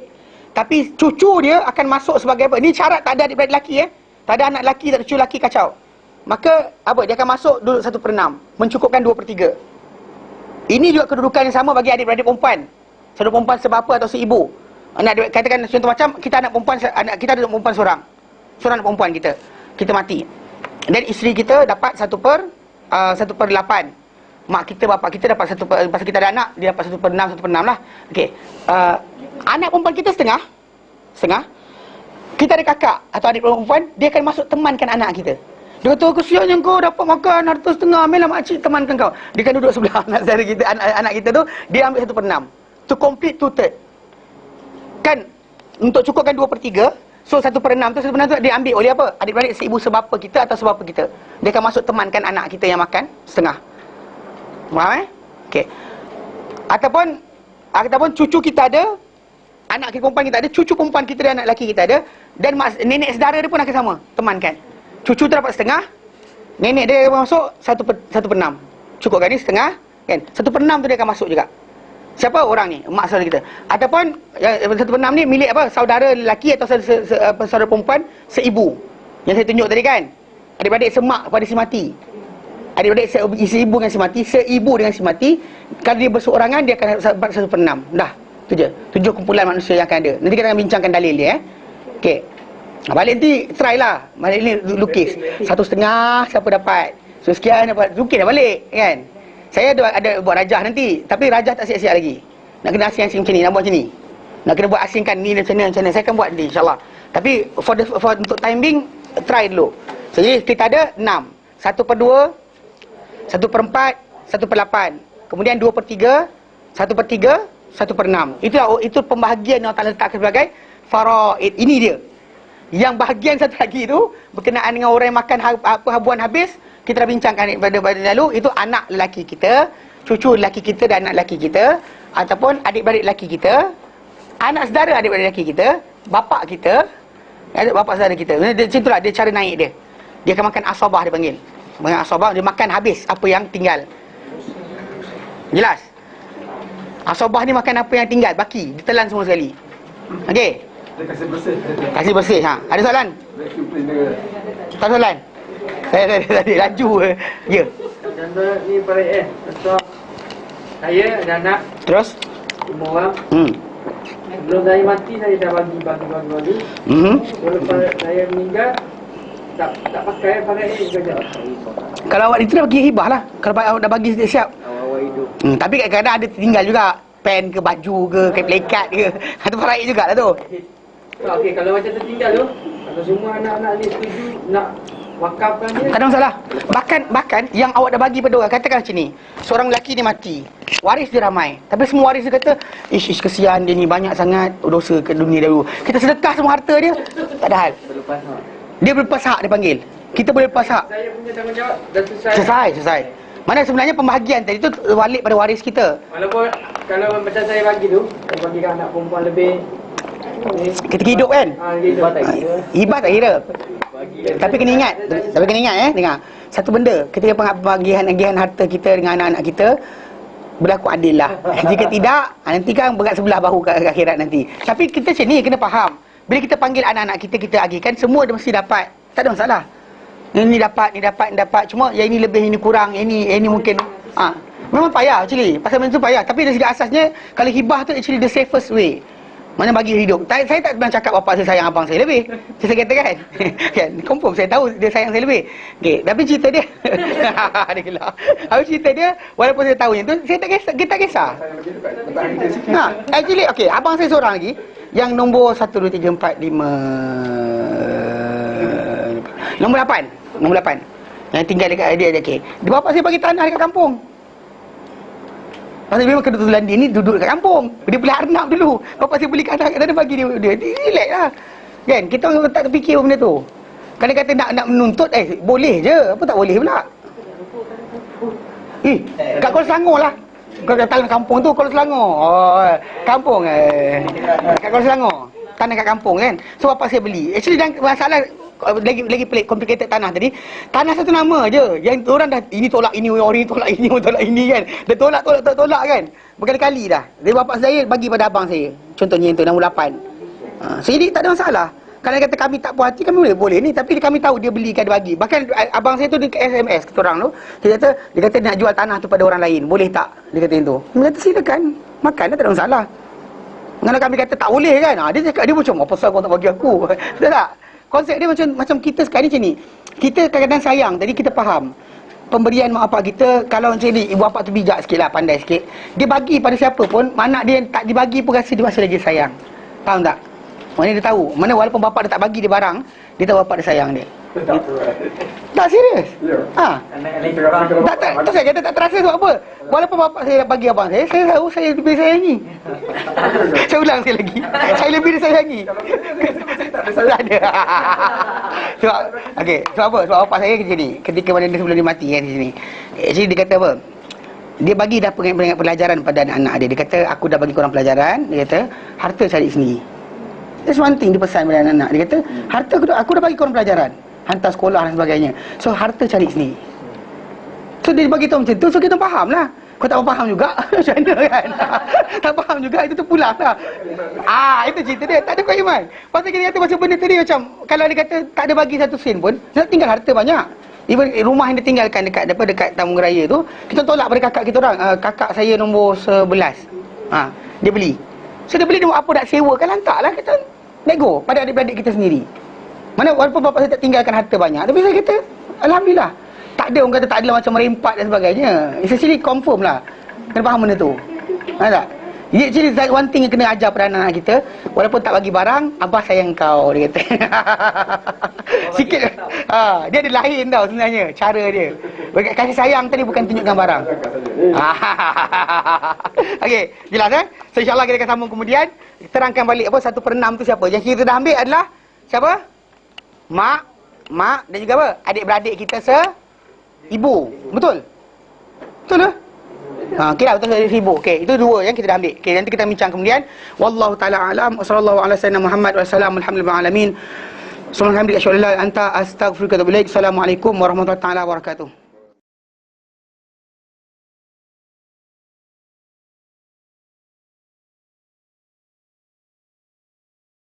Tapi cucu dia akan masuk sebagai apa? Ni syarat tak ada adik-beradik lelaki Tak ada anak lelaki, tak ada cucu lelaki, kacau. Maka apa? Dia akan masuk duduk 1/6, mencukupkan 2/3. Ini juga kedudukan yang sama bagi adik-beradik perempuan. Saudara perempuan sebapa atau seibu. Anak, katakan contoh macam kita anak perempuan, kita ada perempuan seorang anak perempuan kita mati. Dan isteri kita dapat 1/8. Mak kita, bapak kita dapat 1, pasal kita ada anak, dia dapat 1/6 lah. Okey. Anak perempuan kita setengah. Kita ada kakak atau adik perempuan, dia akan masuk temankan anak kita. Dia kata, kesiannya kau dapat makan harta setengah, ambillah makcik temankan kau. Dia akan duduk sebelah anak saudara kita, anak kita tu, dia ambil 1/6. To complete 2/3. Kan, untuk cukupkan 2/3, so 1/6 tu dia ambil oleh apa? Adik-beradik seibu sebapa kita atau sebapa kita. Dia akan masuk temankan anak kita yang makan setengah. Faham Okey. Ataupun cucu kita ada, anak kita perempuan kita ada, cucu perempuan kita dan anak lelaki kita ada, dan nenek saudara dia pun akan sama, temankan. Cucu tu dapat setengah, nenek dia masuk 1/6. Cukup kan ni setengah, kan? 1/6 tu dia akan masuk juga. Siapa orang ni? Mak saudara kita. Ataupun 1/6 ni milik apa? Saudara lelaki atau saudara perempuan seibu. Yang saya tunjuk tadi kan? Adik-beradik semak pada si mati. Adik-beradik seibu dengan si mati, seibu dengan si mati. Kalau dia berseorangan, dia akan dapat 1/6. Dah, tu je. 7 kumpulan manusia yang akan ada. Nanti kita akan bincangkan dalil dia. Okey. Balik nanti try lah. Balik ni lukis 1/2 siapa dapat. So sekian dapat. Lukis dah balik kan. Saya ada buat rajah nanti. Tapi rajah tak siap-siap lagi. Nak kena asing macam ni. Nak buat macam ni. Nak kena buat asingkan ni macam mana. Saya akan buat nanti insyaAllah. Tapi untuk time being, try dulu. So jadi kita ada 6. 1/2, 1/4, 1/8. Kemudian 2/3, 1/3, 1/6. Itu pembahagian yang Allah letakkan sebagai faraid. Ini dia. Yang bahagian satu lagi tu berkenaan dengan orang yang makan habuan habis, kita dah bincangkan pada lalu. Itu anak lelaki kita, cucu lelaki kita dan anak lelaki kita, ataupun adik-beradik lelaki kita, anak saudara adik-beradik lelaki kita, bapa kita, bapa saudara kita. Macam itulah dia cara naik dia. Dia akan makan asabah, dia panggil. Makan asabah, dia makan habis apa yang tinggal. Jelas? Asabah ni makan apa yang tinggal, baki, ditelan semua sekali. Okey. Dia kasih bersih. Kasih bersih. Ada soalan? Vacuum cleaner. Tak soalan? Saya tadi laju je. Contoh ni parik contoh saya ada anak Terus? 5 orang. Sebelum saya mati saya dah bagi. Lepas saya meninggal tak pakai parik kerja. Kalau awak itu dah bagi hibah lah. Kalau awak dah bagi siap. Awal hidup. Tapi kadang-kadang ada tertinggal juga. Pen ke baju ke plekat ke. Itu faraid jugalah tu. Okey, kalau macam tertinggal tu, kalau semua anak-anak ni setuju nak wakafkan dia, Tak ada masalah. Bahkan yang awak dah bagi pada orang, katakan macam ni. Seorang lelaki dia mati, waris dia ramai, tapi semua waris dia kata, ish kesian dia ni, banyak sangat dosa ke dunia dahulu. Kita sedekah semua harta dia, tak ada hal. berlepas hak. Dia berlepas hak, dia panggil. Kita boleh lepas hak. Saya punya tanggungjawab dah selesai. Selesai. Mana sebenarnya pembahagian tadi tu balik pada waris kita. Walaupun kalau macam saya bagi tu, saya bagikan anak perempuan lebih Ketika hidup kan, hidup tak kira. hibah tak kira. Bagi Tapi kena ingat, dengar. Satu benda, ketika pembagian harta kita dengan anak-anak kita, berlaku adil lah. Jika tidak, nanti kan berat sebelah bahu ke akhirat nanti. Tapi kita macam ni kena faham. Bila kita panggil anak-anak kita agihkan, semua dia mesti dapat. Tak ada masalah. Ini dapat. Cuma yang ini lebih, ini kurang, yang ini mungkin. Memang payah actually. Pasal benda tu payah. Tapi dari segi asasnya, kalau hibah tu actually the safest way. Mana bagi hidup. Saya tak pernah cakap bapak saya sayang abang saya lebih. Saya kata kan. Kan, confirm saya tahu dia sayang saya lebih. Okey, tapi cerita dia dia gelak. Habis cerita dia, walaupun saya tahu yang tu, saya tak kisah, kita tak kisah. Actually okey, abang saya seorang lagi yang nombor 1 2 3 4 5 nombor 8. Yang tinggal dekat dia okey. Dia bapak saya bagi tanah dekat kampung. Pasal memang kebetulan dia ni duduk dekat kampung. Dia beli arnab dulu. Bapak saya beli kadang dia bagi dia. Dia relax lah. Kan? Kita orang tak terfikir benda tu. Kalau kata nak menuntut, boleh je. Apa tak boleh pula? Kat Kuala Selangor lah. Kalau tanah kampung tu Kuala Selangor. Kampung kat Kuala Selangor. Tanah kat kampung kan. So bapak saya beli. Actually masalah lagi pelik, complicated tanah tadi. Tanah satu nama je. Yang orang dah ini tolak ini, orang ini tolak ini, orang tolak ini kan. Dia tolak kan. Berkali-kali dah. Jadi bapak saya bagi pada abang saya. Contohnya yang tu nombor 8. Jadi tak ada masalah. Kalau kata kami tak puas hati, kami boleh ni. Tapi kami tahu dia belikan, dia bagi. Bahkan abang saya tu dia SMS kita orang tu. Dia kata nak jual tanah tu pada orang lain. Boleh tak? Dia kata itu. Dia kata silakan. Makan tak ada masalah. Kalau kami kata tak boleh kan. Dia cakap dia macam apa pasal kau tak bagi aku. Betul tak? Konsep dia macam kita sekarang ni macam ni. Kita kadang-kadang sayang. Jadi kita faham pemberian mak bapak kita. Kalau macam ni, ibu bapak tu bijak sikit lah, pandai sikit. Dia bagi pada siapa pun, anak dia yang tak dibagi pun rasa dia masih lagi sayang. Faham tak? Mana dia tahu. Mana walaupun bapak dia tak bagi dia barang, dia tahu bapak dia sayang dia. Tak serius. Tak saya kata tak terasa sebab apa. Walaupun bapak saya bagi abang saya tahu saya lebih sayangi. Saya ulang sekali lagi. Saya lebih disayangi. Tak ada. Sebab okey, sebab apa? Sebab bapak saya kerja ni. Ketika mana dia sebelum dia mati kan di sini. Actually dia kata apa? Dia bagi dah pelajaran pada anak-anak dia. Dia kata aku dah bagi korang pelajaran. Dia kata harta cari sendiri. That's one thing dia pesan pada anak-anak. Dia kata harta aku dah bagi korang pelajaran. Hantar sekolah dan sebagainya. So harta cari sendiri. So dia bagi tahu macam tu. So kita faham lah. Kau tak faham juga macam mana kan. Tak faham juga, itu tu pulang lah. Itu cerita dia. Tak ada kau iman. Pasal kita kata macam benda tadi macam, kalau dia kata tak ada bagi satu sen pun, dia tinggal harta banyak. Even rumah yang dia tinggalkan dekat Tamu Raya tu, kita tolak pada kakak kita orang. Kakak saya nombor 11. Dia beli. So dia beli apa nak sewakan, lantak lah. Kita let go pada adik-beradik kita sendiri. Mana walaupun bapak saya tak tinggalkan harta banyak, tapi saya kata alhamdulillah. Tak ada orang kata tak adalah macam merempat dan sebagainya. It's actually confirm lah. Kena faham benda tu. Faham tak? Dia actually one thing yang kena ajar pada anak-anak kita. Walaupun tak bagi barang, abah sayang kau, dia kata. Sikit. Dia ada lain tau sebenarnya, cara dia. Kasih sayang tadi bukan tunjukkan barang. Okey, jelas So insyaAllah kita akan sambung kemudian. Terangkan balik apa 1/6 tu siapa. Yang kita dah ambil adalah siapa? Mak dan juga apa? Adik-beradik kita ibu. Betul? Betul ke? Okey lah, betul dari ibu. Okey, itu dua yang kita dah ambil. Okey, nanti kita bincang kemudian. Wallahu taala alam. Wassallallahu ala sayyidina Muhammad wa sallam alhamdulillah alamin. Subhanallah anta astaghfiruka wa atubu ilaik. Assalamualaikum warahmatullahi taala wabarakatuh.